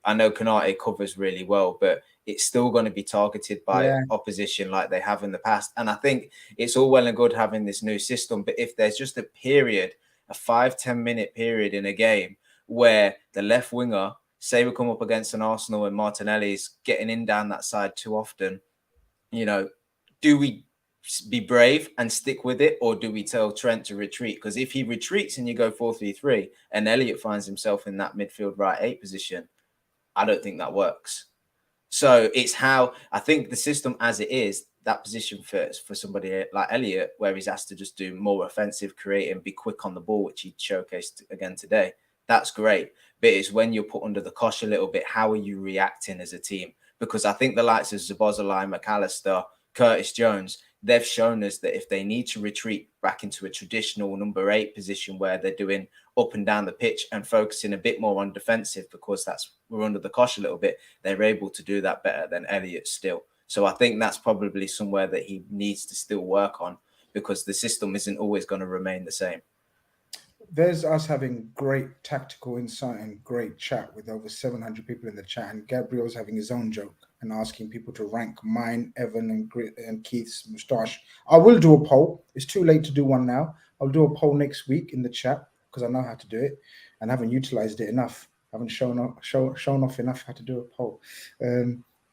I know Khanage covers really well, but it's still going to be targeted by opposition like they have in the past. And I think it's all well and good having this new system, but if there's just a period, a 5-10 minute period in a game where the left winger, say we come up against an Arsenal and Martinelli's getting in down that side too often, do we be brave and stick with it, or do we tell Trent to retreat? Because if he retreats and you go 4-3-3 and Elliott finds himself in that midfield right 8 position, I don't think that works. So it's how I think the system as it is, that position fits for somebody like Elliott, where he's asked to just do more offensive, create and be quick on the ball, which he showcased again today. That's great. But it's when you're put under the cosh a little bit, how are you reacting as a team? Because I think the likes of Szoboszlai, McAllister, Curtis Jones, they've shown us that if they need to retreat back into a traditional number 8 position where they're doing up and down the pitch and focusing a bit more on defensive because we're under the cosh a little bit, they're able to do that better than Elliott still. So I think that's probably somewhere that he needs to still work on, because the system isn't always going to remain the same. There's us having great tactical insight and great chat with over 700 people in the chat, and Gabriel's having his own joke and asking people to rank mine, Evan and Keith's moustache. I will do a poll. It's too late to do one now. I'll do a poll next week in the chat because I know how to do it and haven't utilized it enough. I haven't shown off enough how to do a poll.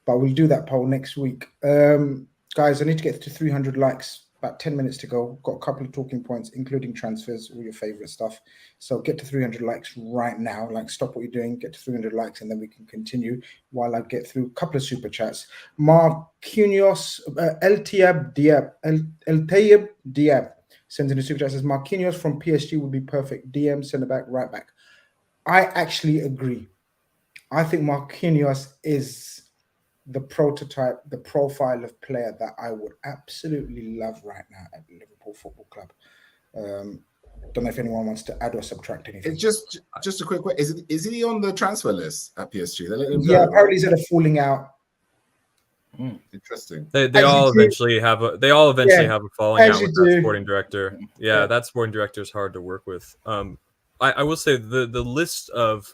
But we'll do that poll next week. Guys, I need to get to 300 likes. About 10 minutes to go. Got a couple of talking points, including transfers, all your favorite stuff. So get to 300 likes right now. Like, stop what you're doing, get to 300 likes, and then we can continue while I get through a couple of super chats. Marquinhos, El Tayeb Diab sends in a super chat, says Marquinhos from PSG would be perfect. DM, centre back, right back. I actually agree. I think Marquinhos is the prototype, the profile of player that I would absolutely love right now at Liverpool Football Club. Don't know if anyone wants to add or subtract anything. It's just a quick way. Is he on the transfer list at PSG? They let him Yeah, go, apparently right? he's had a falling out. Interesting. They all eventually have a falling out with that sporting director. Yeah, that sporting director is hard to work with. I will say the list of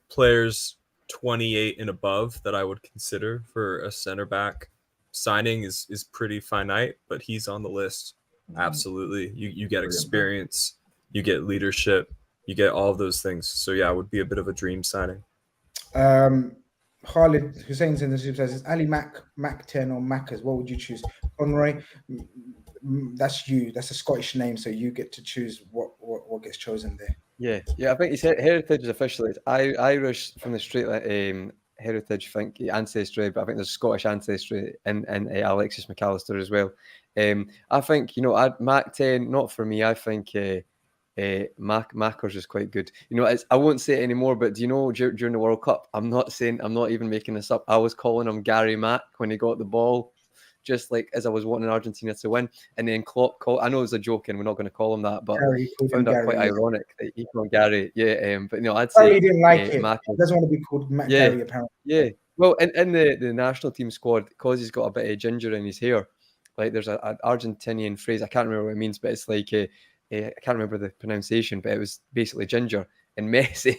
players 28 and above that I would consider for a center back signing is pretty finite, but he's on the list. Absolutely. You get experience, you get leadership, you get all of those things. So yeah, it would be a bit of a dream signing. Khalid Hussein's in the super says, Ali Mac 10 or Maccas, what would you choose? Conroy, that's you. That's a Scottish name, so you get to choose what gets chosen there. Yeah. I think his heritage is officially Irish from the straight heritage. I think ancestry, but I think there's Scottish ancestry in Alexis McAllister as well. I think Mac 10, not for me. I think Mackers is quite good. I won't say it anymore, but do you know during the World Cup, I'm not even making this up. I was calling him Gary Mack when he got the ball, just like as I was wanting Argentina to win. And then Klopp called. I know it was a joke, and we're not going to call him that, but I found that quite ironic that he called Gary. Yeah, but I'd say he didn't like it. Mack He doesn't want to be called Matt Gary, apparently. Yeah. Well, in the national team squad, because he's got a bit of ginger in his hair, like there's an Argentinian phrase, I can't remember what it means, but it's like I can't remember the pronunciation, but it was basically ginger. And Messi,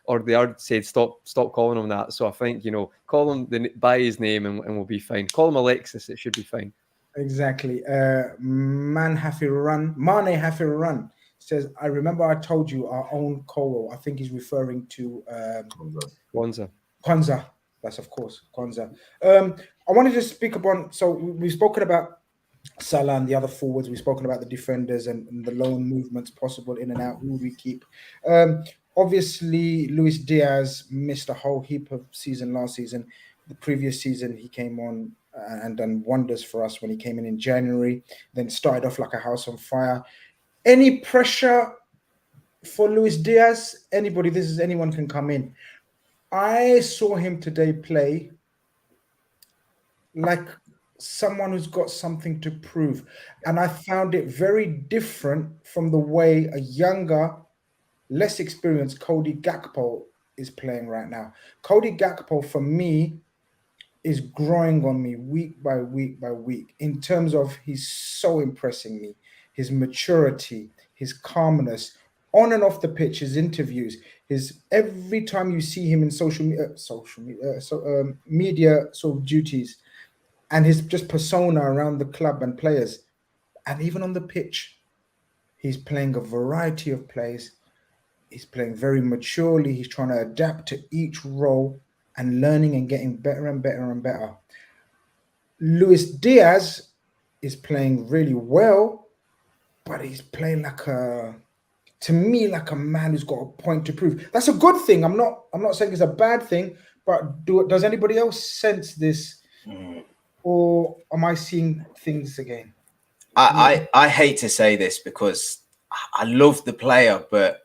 or they said stop calling him that. So I think call him by his name and we'll be fine. Call him Alexis, it should be fine. Exactly. Mane Hafi Run says, I remember I told you our own Colo. I think he's referring to Quansah. That's of course Quansah. I wanted to speak upon. So we've spoken about Salah and the other forwards. We've spoken about the defenders and the loan movements possible in and out. Who would we keep? Obviously, Luis Diaz missed a whole heap of season last season. The previous season, he came on and done wonders for us when he came in January. Then started off like a house on fire. Any pressure for Luis Diaz? Anyone can come in. I saw him today play like someone who's got something to prove. And I found it very different from the way a younger, less experienced Cody Gakpo is playing right now. Cody Gakpo, for me, is growing on me week by week by week in terms of he's so impressing me. His maturity, his calmness, on and off the pitch, his interviews, every time you see him in media sort of duties, and his just persona around the club and players, and even on the pitch, he's playing a variety of plays. He's playing very maturely. He's trying to adapt to each role and learning and getting better and better and better. Luis Diaz is playing really well, but he's playing to me, like a man who's got a point to prove. That's a good thing. I'm not saying it's a bad thing, but does anybody else sense this? Or am I seeing things again? I hate to say this because I love the player, but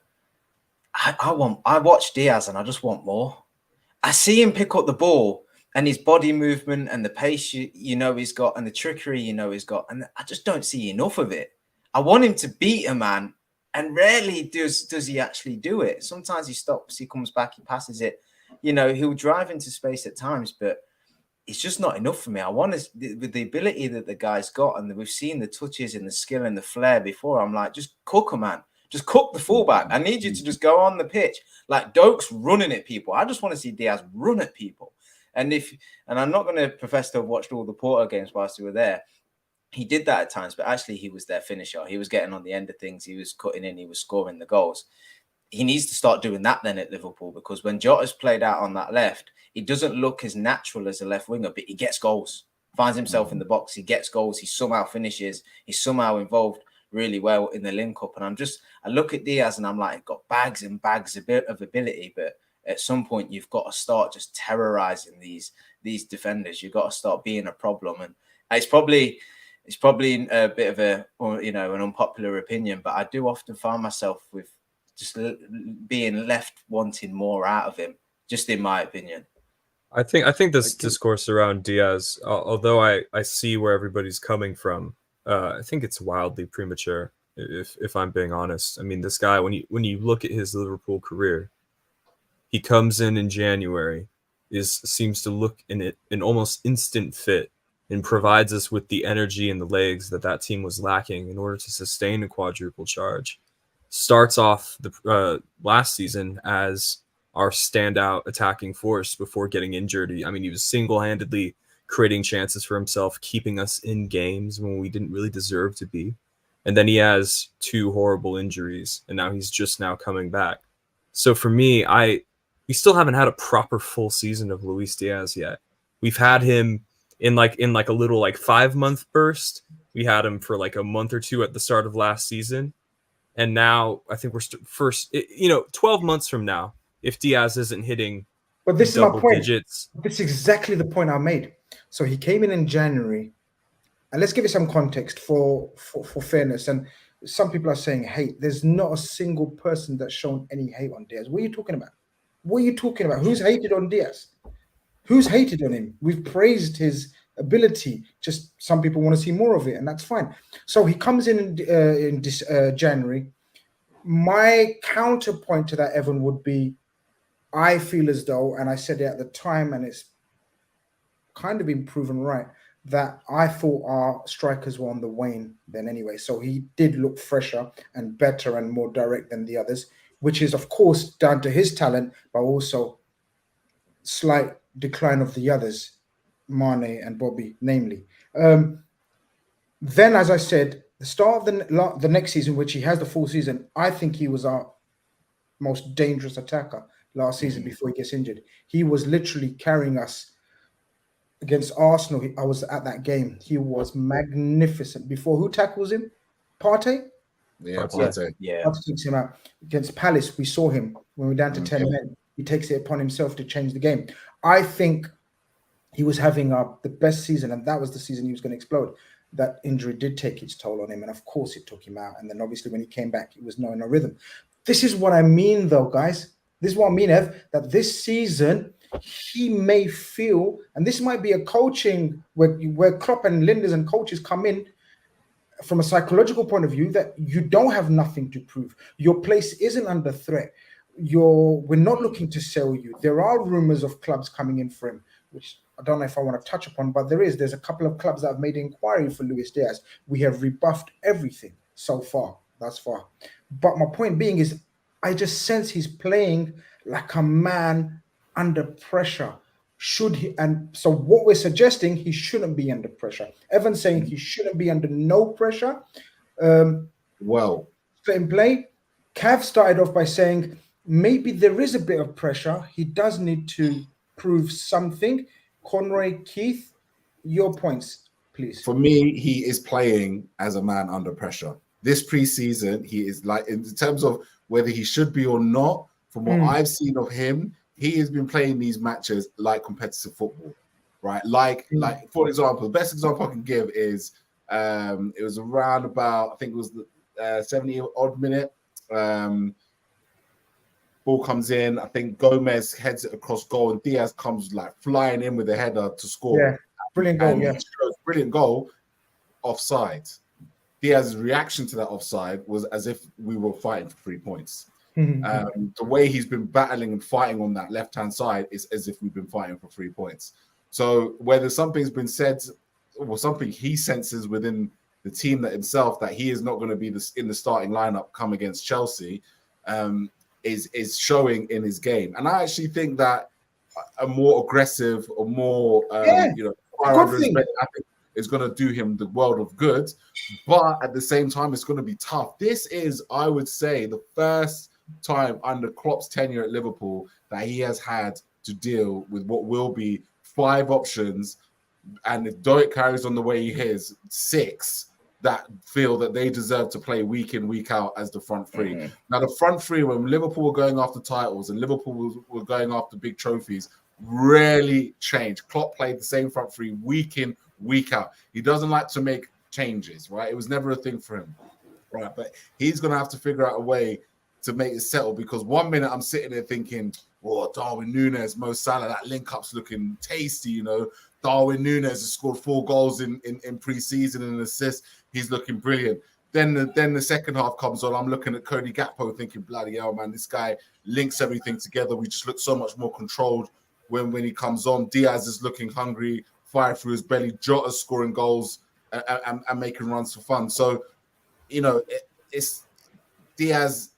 I watch Diaz and I just want more. I see him pick up the ball and his body movement and the pace he's got and the trickery he's got, and I just don't see enough of it. I want him to beat a man, and rarely does he actually do it. Sometimes he stops, he comes back, he passes it. He'll drive into space at times, but it's just not enough for me. I want with the ability that the guy's got, and we've seen the touches and the skill and the flair before. I'm like, just cook a man. Just cook the fullback. I need you to just go on the pitch. Like Doak's running at people. I just want to see Diaz run at people. And I'm not going to profess to have watched all the Porto games whilst we were there. He did that at times, but actually he was their finisher. He was getting on the end of things. He was cutting in. He was scoring the goals. He needs to start doing that then at Liverpool, because when Jota's played out on that left, he doesn't look as natural as a left winger, but he gets goals. Finds himself in the box. He gets goals. He somehow finishes. He's somehow involved really well in the link-up. And I look at Diaz and I'm like, got bags and bags of ability, but at some point you've got to start just terrorizing these defenders. You've got to start being a problem. And it's probably a bit of an unpopular opinion, but I do often find myself with just being left wanting more out of him, just in my opinion. I think this discourse around Diaz, although I see where everybody's coming from, I think it's wildly premature. If I'm being honest, I mean, this guy, when you look at his Liverpool career, he comes in January, seems to look in an almost instant fit, and provides us with the energy and the legs that team was lacking in order to sustain a quadruple charge. Starts off the last season as our standout attacking force before getting injured. I mean, he was single-handedly creating chances for himself, keeping us in games when we didn't really deserve to be. And then he has 2 horrible injuries, and now he's just now coming back. So for me, we still haven't had a proper full season of Luis Diaz yet. We've had him in like a little 5-month burst. We had him for like a month or 2 at the start of last season. And now I think we're 12 months from now, if Diaz isn't hitting double digits. This is exactly the point I made. So he came in January, and let's give it some context for fairness. And some people are saying hate. There's not a single person that's shown any hate on Diaz. What are you talking about? What are you talking about? Who's hated on Diaz? Who's hated on him? We've praised his ability. Just some people want to see more of it, and that's fine. So he comes in January. My counterpoint to that, Evan, would be, I feel as though, and I said it at the time, and it's kind of been proven right, that I thought our strikers were on the wane then anyway. So he did look fresher and better and more direct than the others, which is, of course, down to his talent, but also slight decline of the others, Mane and Bobby, namely. Then, as I said, the start of the next season, which he has the full season, I think he was our most dangerous attacker last season before he gets injured. He was literally carrying us against Arsenal. I was at that game. He was magnificent. Before, who tackles him? Partey? Yeah, Partey. Yeah. Partey takes him out. Against Palace, we saw him when we were down to 10 men. He takes it upon himself to change the game. I think he was having the best season, and that was the season he was going to explode. That injury did take its toll on him, and of course it took him out. And then obviously when he came back, he was not in a rhythm. This is what I mean, though, guys. This is what I mean, Ev, that this season he may feel, and this might be a coaching where Klopp and Linders and coaches come in from a psychological point of view, that you don't have nothing to prove. Your place isn't under threat. We're not looking to sell you. There are rumors of clubs coming in for him, which I don't know if I want to touch upon, but there's a couple of clubs that have made inquiry for Luis Diaz. We have rebuffed everything so far, thus far. But my point being is, I just sense he's playing like a man under pressure. Should he? And so what we're suggesting, he shouldn't be under pressure. Evan's saying he shouldn't be under no pressure. Well, in play, Cav started off by saying maybe there is a bit of pressure. He does need to prove something. Conroy, Keith, your points, please. For me, he is playing as a man under pressure. This preseason, he is like, in terms of whether he should be or not, from what I've seen of him, he has been playing these matches like competitive football, right? Like for example, the best example I can give is it was around about, I think it was the 70-odd minute. Ball comes in. I think Gomez heads it across goal, and Diaz comes like flying in with a header to score. Yeah, brilliant goal. And brilliant goal. Offside. Diaz's reaction to that offside was as if we were fighting for 3 points. The way he's been battling and fighting on that left-hand side is as if we've been fighting for 3 points. So whether something's been said or something he senses within the team that himself that he is not going to be in the starting lineup come against Chelsea, is showing in his game. And I actually think that a more aggressive or more is going to do him the world of good. But at the same time, it's going to be tough. This is, I would say, the first time under Klopp's tenure at Liverpool that he has had to deal with what will be 5 options. And if Doik carries on the way he is, 6 that feel that they deserve to play week in, week out as the front three. Now, the front three, when Liverpool were going after titles and Liverpool were going after big trophies, rarely changed. Klopp played the same front three week in, week out. He doesn't like to make changes, right? It was never a thing for him, right? But he's going to have to figure out a way to make it settle, because 1 minute I'm sitting there thinking, oh, Darwin Núñez, Mo Salah, that link-up's looking tasty, you know. Darwin Núñez has scored 4 goals in pre-season and an assist. He's looking brilliant. Then the second half comes on. I'm looking at Cody Gakpo thinking, bloody hell, man, this guy links everything together. We just look so much more controlled when he comes on. Diaz is looking hungry, fire through his belly. Jota's scoring goals and making runs for fun. So, you know, it's Diaz,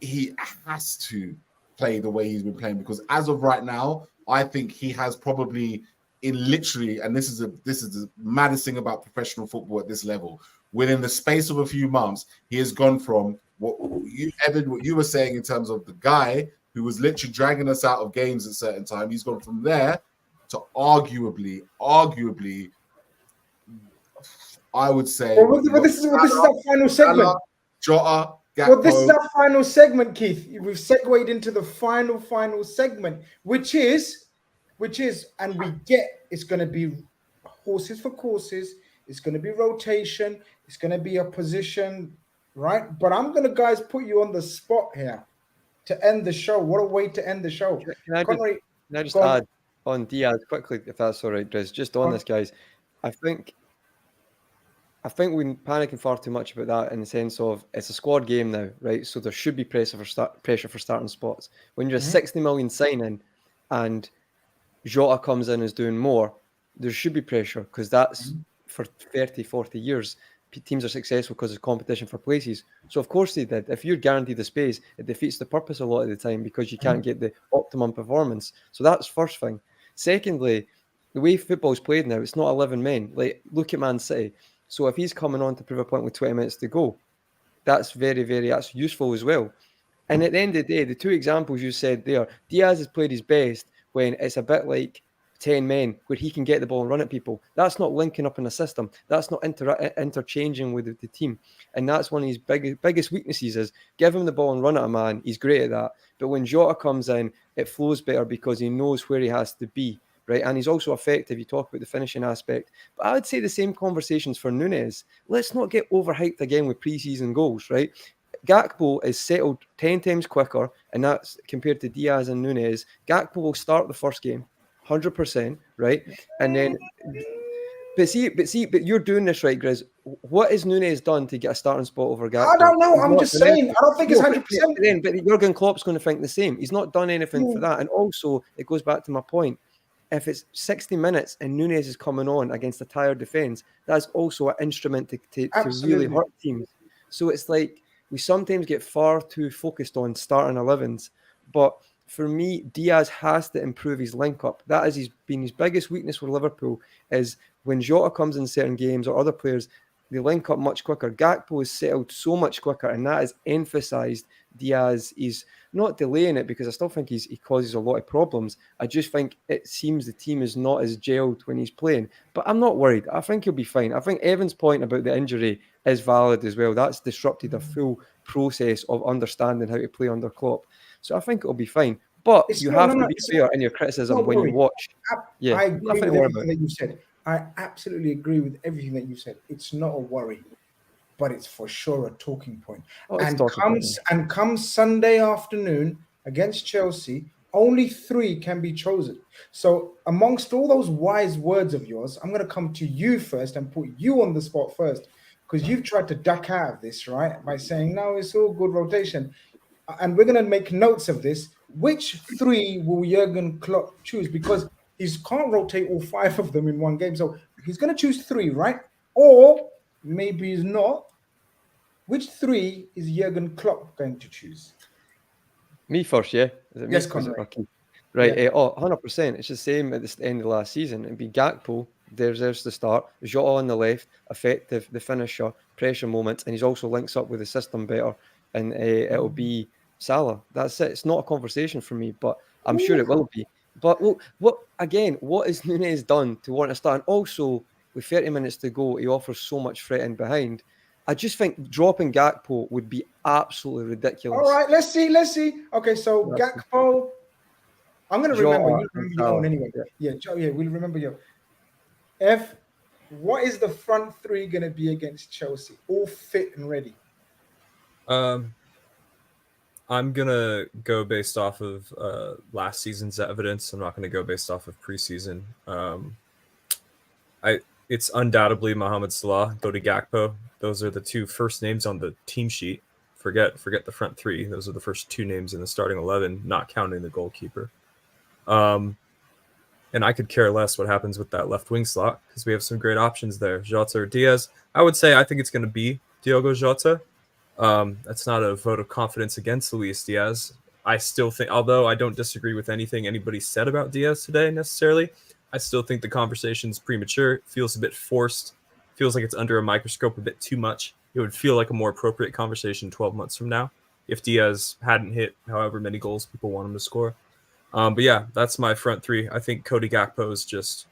he has to play the way he's been playing, because as of right now, I think he has probably in literally, and this is the maddest thing about professional football at this level, within the space of a few months, he has gone from what you were saying in terms of the guy who was literally dragging us out of games at certain time. He's gone from there to arguably, I would say. Well, this is our final segment. Jota, Gakpo. Well, this is our final segment, Keith. We've segued into the final segment, which is, and we get, it's going to be horses for courses. It's going to be rotation. It's going to be a position, right? But I'm going to, guys, put you on the spot here to end the show. What a way to end the show. Can I just add on Diaz quickly, if that's all right, Driz? Just on this, guys. I think we're panicking far too much about that, in the sense of it's a squad game now, right? So there should be pressure for starting spots. When you're a 60 million signing and Jota comes in and is doing more, there should be pressure, because that's for 30, 40 years. Teams are successful because of competition for places. So of course they did. If you're guaranteed the space, it defeats the purpose a lot of the time, because you can't get the optimum performance. So that's first thing. Secondly, the way football's played now, it's not 11 men. Like, look at Man City. So if he's coming on to prove a point with 20 minutes to go, that's that's useful as well. And at the end of the day, the two examples you said there, Diaz has played his best when it's a bit like 10 men, where he can get the ball and run at people. That's not linking up in a system. That's not interchanging with the team. And that's one of his biggest weaknesses, is give him the ball and run at a man. He's great at that. But when Jota comes in, it flows better because he knows where he has to be, right? And he's also effective. You talk about the finishing aspect. But I would say the same conversations for Núñez. Let's not get overhyped again with preseason goals, right? Gakpo is settled 10 times quicker, and that's compared to Diaz and Núñez. Gakpo will start the first game 100%, right? And then, but you're doing this right, Grizz. What has Núñez done to get a starting spot over Gakpo? I don't know. I'm just saying. I don't think it's 100%. But Jurgen Klopp's going to think the same. He's not done anything for that. And also, it goes back to my point. If it's 60 minutes and Núñez is coming on against a tired defence, that's also an instrument to really hurt teams. So it's like, we sometimes get far too focused on starting 11s, but for me, Diaz has to improve his link-up. That has been his biggest weakness for Liverpool, is when Jota comes in certain games or other players, they link up much quicker. Gakpo is settled so much quicker, and that has emphasised Diaz. He's not delaying it, because I still think he causes a lot of problems. I just think it seems the team is not as gelled when he's playing. But I'm not worried. I think he'll be fine. I think Evan's point about the injury is valid as well. That's disrupted a full process of understanding how to play under Klopp. So I think it'll be fine. But you have to be fair in your criticism when you watch. I agree with everything that you said. I absolutely agree with everything that you said. It's not a worry, but it's for sure a talking point. And come Sunday afternoon against Chelsea, only 3 can be chosen. So amongst all those wise words of yours, I'm going to come to you first and put you on the spot first, because you've tried to duck out of this, right? By saying, no, it's all good rotation. And we're going to make notes of this. Which 3 will Jurgen Klopp choose? Because he can't rotate all 5 of them in one game. So he's going to choose 3, right? Or maybe he's not. Which 3 is Jurgen Klopp going to choose? Me first, yeah? Yes, Conrad. Right, 100%. It's the same at the end of last season. It'd be Gakpo. There's the start. Jota on the left, effective, the finisher, pressure moments, and he's also links up with the system better. And it'll be Salah. That's it. It's not a conversation for me, but I'm sure it will be. But what has Núñez done to warrant a start? And also, with 30 minutes to go, he offers so much threat in behind. I just think dropping Gakpo would be absolutely ridiculous. All right, let's see. Okay, so Gakpo, I'm going to remember. You remember your own anyway. Yeah, we'll remember your. What is the front 3 going to be against Chelsea? All fit and ready. I'm gonna go based off of last season's evidence. I'm not gonna go based off of preseason. It's undoubtedly Mohamed Salah, Cody Gakpo. Those are the two first names on the team sheet. Forget the front three. Those are the first two names in the starting 11, not counting the goalkeeper. And I could care less what happens with that left wing slot because we have some great options there. Jota or Diaz. I think it's going to be Diogo Jota. That's not a vote of confidence against Luis Diaz. I still think, although I don't disagree with anything anybody said about Diaz today necessarily, I still think the conversation's premature. It feels a bit forced. Feels like it's under a microscope a bit too much. It would feel like a more appropriate conversation 12 months from now if Diaz hadn't hit however many goals people want him to score. But yeah, that's my front three. I think Cody Gakpo is just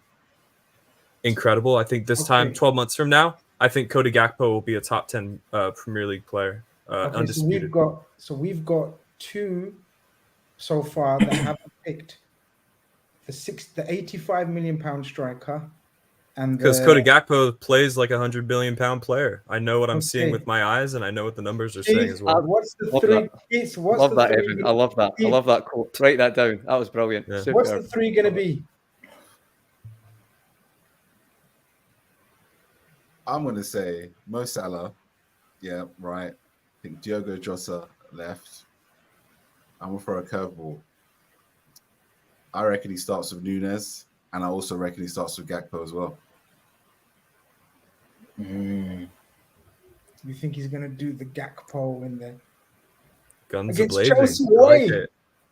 incredible. I think this time, 12 months from now, I think Cody Gakpo will be a top 10 Premier League player, undisputed. So we've got two so far that haven't picked the 85 million pound striker. And because Cody Gakpo plays like £100 billion player. I know what I'm seeing with my eyes, and I know what the numbers are saying as well. What's the three? Love that, Evan. I love that. I love that quote. Write that down. That was brilliant. Yeah. What's the three going to be? I'm going to say Mo Salah. Yeah, right. I think Diogo Jota left. I'm going to throw a curveball. I reckon he starts with Nunes, and I also reckon he starts with Gakpo as well. You think he's going to do the Gakpo in the guns blazing? Chelsea away. Like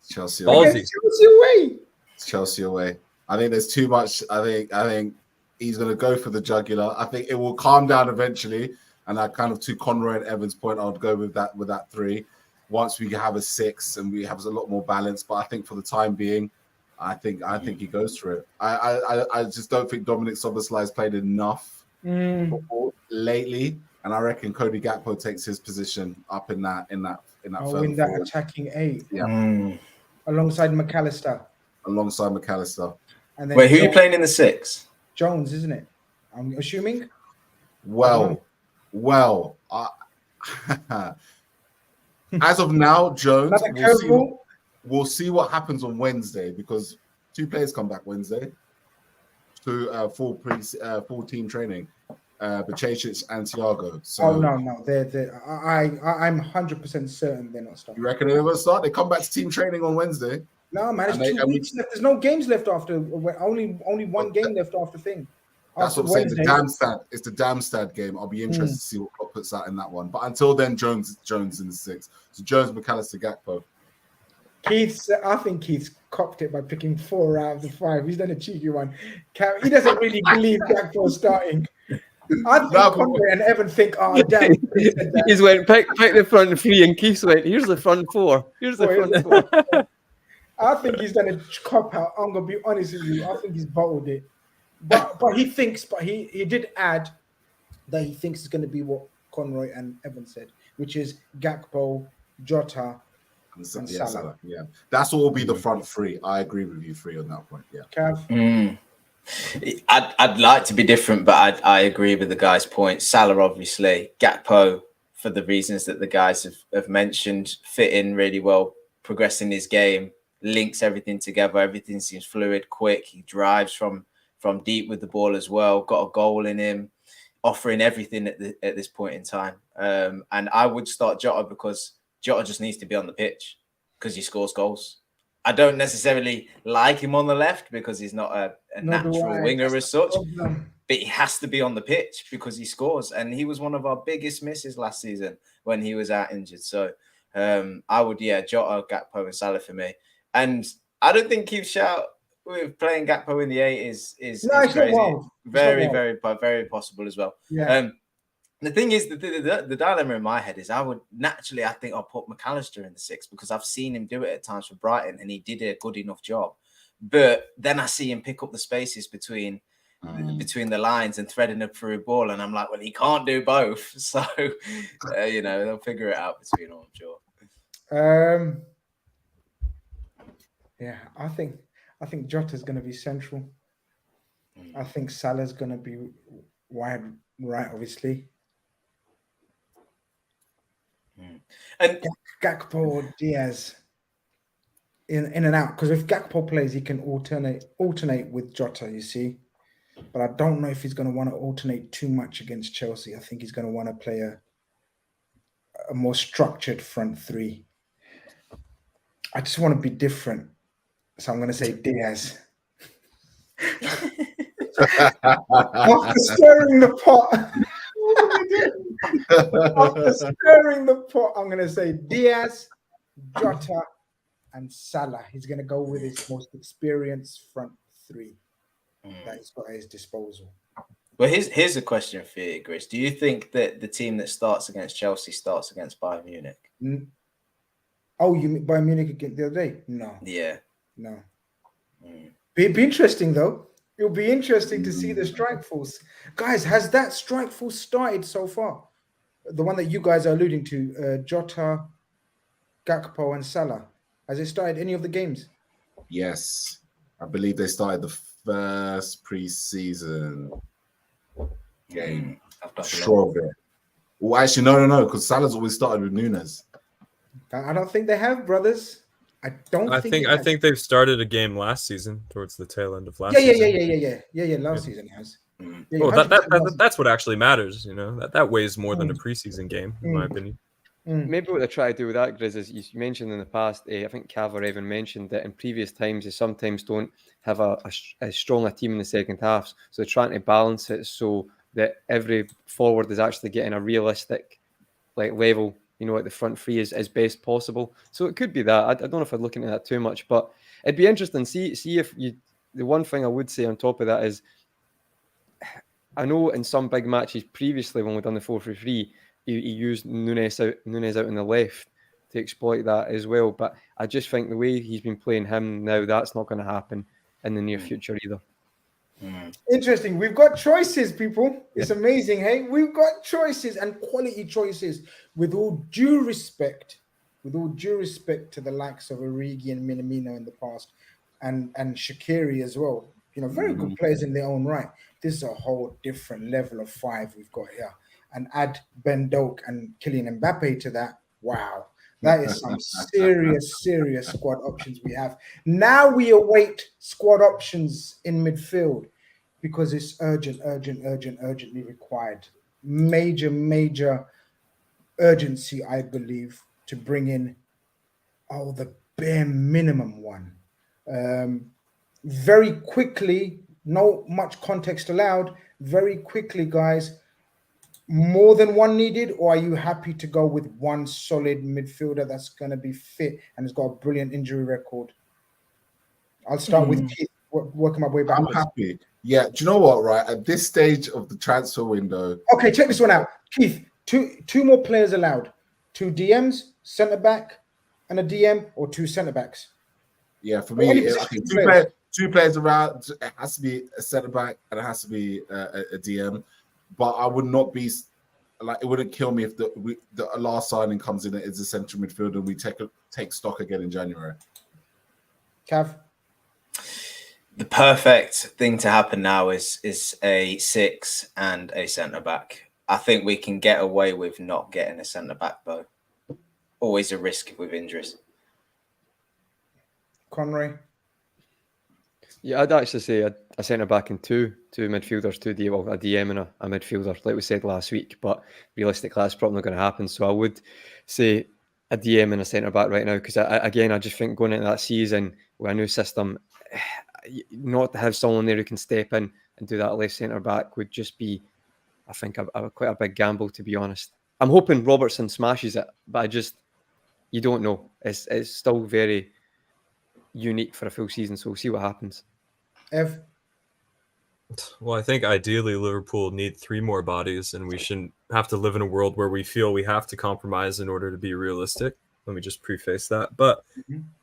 Chelsea away. Chelsea away. It's Chelsea away. I think there's too much. I think he's going to go for the jugular. I think it will calm down eventually. And I kind of, to Conroy and Evans' point, I would go with that three. Once we have a 6 and we have a lot more balance, but I think for the time being, I think he goes through it. I just don't think Dominic Szoboszlai has played enough football lately, and I reckon Cody Gakpo takes his position up in that in that attacking 8. Yeah, alongside McAllister. And then who are you playing in the 6? Jones, isn't it? I'm assuming. Well, as of now, Jones. We'll see what happens on Wednesday because 2 players come back Wednesday to full team training. Bacecic and Thiago. So, no, I'm 100% certain they're not starting. You reckon they're going to start? They come back to team training on Wednesday. No, man, it's 2 weeks left. There's no games left after. Only one game left after thing. That's what I'm saying. It's the Darmstadt game. I'll be interested to see what Klopp puts out in that one. But until then, Jones in the 6. So Jones, McAllister, Gakpo. I think Keith's copped it by picking 4 out of the 5. He's done a cheeky one. He doesn't really believe Gakpo starting. I think Conroy and Evan think, oh, damn. He's went, pick the front 3, and Keith went, here's the front 4. Here's the front 4. I think he's done a cop out. I'm going to be honest with you. I think he's bottled it. But he did add that he thinks it's going to be what Conroy and Evan said, which is Gakpo, Jota, and Salah. Yeah, that's what will be the front 3. I agree with you 3 on that point. Yeah. Cav? I'd like to be different, but I agree with the guys' point. Salah, obviously, Gakpo, for the reasons that the guys have mentioned, fit in really well, progressing his game, links everything together. Everything seems fluid, quick. He drives from deep with the ball as well. Got a goal in him, offering everything at this point in time. And I would start Jota because Jota just needs to be on the pitch because he scores goals. I don't necessarily like him on the left because he's not a natural winger as such, but he has to be on the pitch because he scores. And he was one of our biggest misses last season when he was out injured. So I would, Jota, Gakpo, and Salah for me. And I don't think Keith's shout with playing Gakpo in the 8 is crazy. Very possible as well. Yeah. The thing is, the dilemma in my head is I think I'll put McAllister in the 6 because I've seen him do it at times for Brighton and he did a good enough job. But then I see him pick up the spaces between the lines and threading up through a ball. And I'm like, well, he can't do both. So, they'll figure it out between them, I'm sure. I think Jota's going to be central. I think Salah's going to be wide right, obviously. And Gakpo or Diaz in and out. Because if Gakpo plays, he can alternate with Jota, you see. But I don't know if he's going to want to alternate too much against Chelsea. I think he's going to want to play a more structured front three. I just want to be different. So I'm going to say Diaz. After stirring the pot, I'm going to say Diaz, Jota, and Salah. He's going to go with his most experienced front three that he's got at his disposal. Well, here's a question for you, Chris. Do you think that the team that starts against Chelsea starts against Bayern Munich? Oh, you mean Bayern Munich again the other day? No. Yeah. No. It'd be interesting, though. It'll be interesting to see the strike force. Guys, has that strike force started so far? The one that you guys are alluding to, Jota, Gakpo, and Salah. Has it started any of the games? Yes. I believe they started the first preseason game. Sure of it. Well, actually, no, because Salah's always started with Nunes. I don't think they have, brothers. I think they've started a game last season towards the tail end of last season. Yeah. Last season it has. Yeah, well, that's what actually matters, you know. That weighs more than a preseason game, in my opinion. Maybe what they try to do with that, Grizz, is you mentioned in the past, I think Cav or Evan mentioned that in previous times they sometimes don't have as strong a team in the second half. So they're trying to balance it so that every forward is actually getting a realistic level, you know, at the front three as best possible. So it could be that. I don't know if I'm looking at that too much, but it'd be interesting. See if you. The one thing I would say on top of that is, I know in some big matches previously when we've done the 4-3-3, he used Nunes out on the left to exploit that as well. But I just think the way he's been playing him now, that's not going to happen in the near future either. Interesting. We've got choices, people. It's amazing, hey? We've got choices and quality choices. With all due respect to the likes of Origi and Minamino in the past, and Shaqiri as well. You know, very good players in their own right. This is a whole different level of five we've got here. And add Ben Doak and Kylian Mbappe to that. Wow. That is some serious squad options we have. Now we await squad options in midfield because it's urgently required. Major urgency, I believe, to bring in the bare minimum one. Very quickly, no much context allowed. Very quickly, guys. More than one needed, or are you happy to go with one solid midfielder that's going to be fit and has got a brilliant injury record? I'll start with Keith, working my way back. I'm happy. Yeah, do you know what, right? At this stage of the transfer window... Okay, check this one out. Keith, two more players allowed. 2 DMs, centre-back, and a DM, or 2 centre-backs? Yeah, for me, two players around. It has to be a centre-back and it has to be a DM. But I would not be it wouldn't kill me if the last signing comes in as a central midfielder and we take stock again in January. Cav? The perfect thing to happen now is a 6 and a centre back. I think we can get away with not getting a centre back though. Always a risk with injuries. Conroy? Yeah, I'd actually say a centre back and two midfielders, a DM and a midfielder, like we said last week. But realistically, that's probably not going to happen. So I would say a DM and a centre back right now because I just think going into that season with a new system, not to have someone there who can step in and do that left centre back would just be, I think, quite a big gamble, to be honest. I'm hoping Robertson smashes it, but you don't know. It's still very unique for a full season, so we'll see what happens. Well, I think ideally Liverpool need 3 more bodies, and we shouldn't have to live in a world where we feel we have to compromise in order to be realistic. Let me just preface that. But,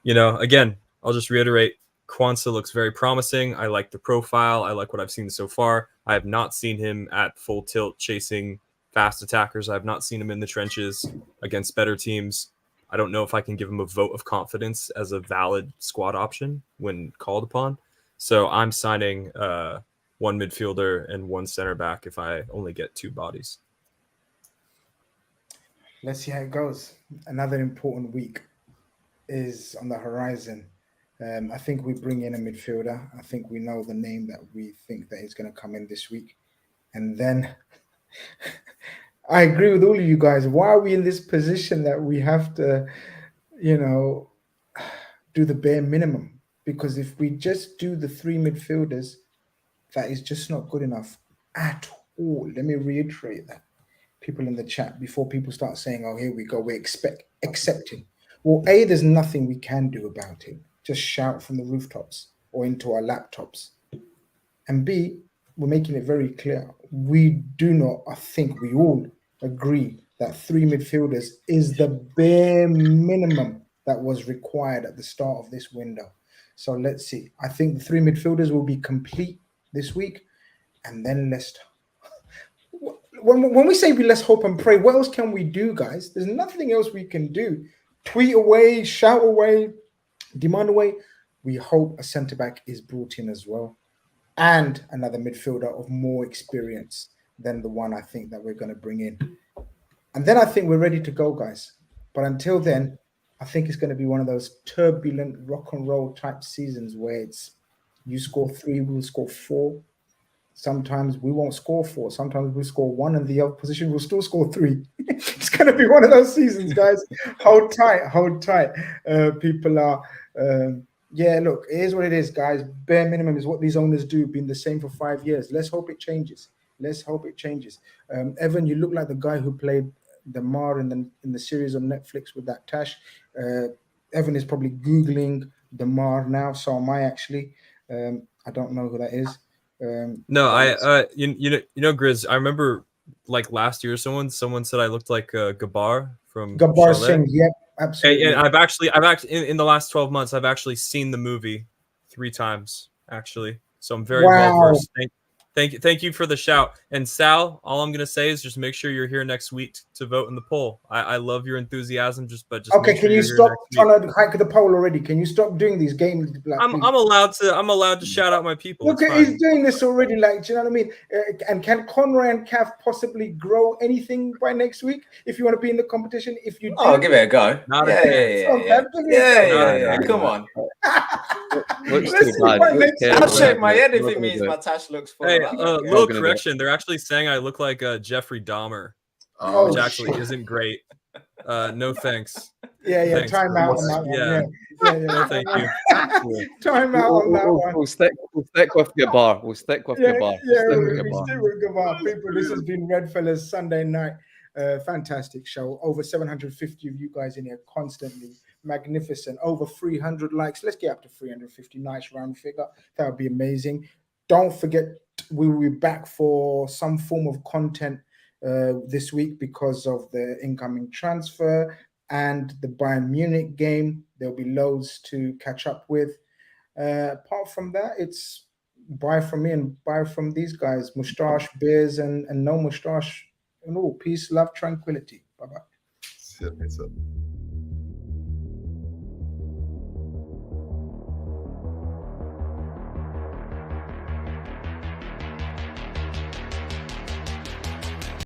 you know, again, I'll just reiterate, Quansah looks very promising. I like the profile. I like what I've seen so far. I have not seen him at full tilt chasing fast attackers. I have not seen him in the trenches against better teams. I don't know if I can give him a vote of confidence as a valid squad option when called upon. So I'm signing 1 midfielder and 1 center back if I only get 2 bodies. let's see how it goes. Another important week is on the horizon. I think we bring in a midfielder. I think we know the name that we think that is going to come in this week. And then I agree with all of you guys. Why are we in this position that we have to, do the bare minimum? Because if we just do the 3 midfielders, that is just not good enough at all. Let me reiterate that. People in the chat, before people start saying, oh, here we go, we're accepting. Well, A, there's nothing we can do about it. Just shout from the rooftops or into our laptops. And B, we're making it very clear. We do not, I think we all agree that 3 midfielders is the bare minimum that was required at the start of this window. So let's see. I think the 3 midfielders will be complete this week. And then when we say let's hope and pray, what else can we do, guys? There's nothing else we can do. Tweet away, shout away, demand away. We hope a centre-back is brought in as well. And another midfielder of more experience than the one I think that we're going to bring in. And then I think we're ready to go, guys. But until then, I think it's going to be one of those turbulent rock and roll type seasons where it's you score 3, we'll score 4. Sometimes we won't score 4. Sometimes we score 1 and the opposition will still score 3. It's going to be one of those seasons, guys. Hold tight. People are... yeah, look, it is what it is, guys. Bare minimum is what these owners do, been the same for 5 years. Let's hope it changes. Evan, you look like the guy who played the Mar in the series on Netflix with that Tash. Evan is probably Googling the Mar now, so am I actually. I don't know who that is. No, you know, Grizz, I remember like last year someone said I looked like Gabar from Gabar Singh. Yep, absolutely. And I've actually in the last 12 months I've actually seen the movie 3 times actually. So I'm very well versed. Thank you for the shout. And Sal, all I'm gonna say is just make sure you're here next week to vote in the poll. I love your enthusiasm. Just okay. Can you stop trying to hike the poll already? Can you stop doing these games? Like, I'm allowed to shout out my people. Look, he's doing this already. Like, do you know what I mean? And can Conroy and Cav possibly grow anything by next week? If you want to be in the competition, if you do, I'll give it a go. Yeah. Come on. I'll I'll shake my head if it means my Tash looks full. Hey, little correction. They're actually saying I look like Jeffrey Dahmer, which actually isn't great. No thanks. Yeah. Thanks. Time out on that one. Yeah. Thank you. Time out on that one. We'll stick with your bar. We'll stick with your bar. We stick with Gabar. People, this has been RedFellas Sunday night. Fantastic show. Over 750 of you guys in here constantly. Magnificent. Over 300 likes. Let's get up to 350. Nice round figure. That would be amazing. Don't forget, we will be back for some form of content this week because of the incoming transfer and the Bayern Munich game. There'll be loads to catch up with. Apart from that, it's bye from me and bye from these guys. Mustache, beers, and no mustache. And all peace, love, tranquility. Bye-bye.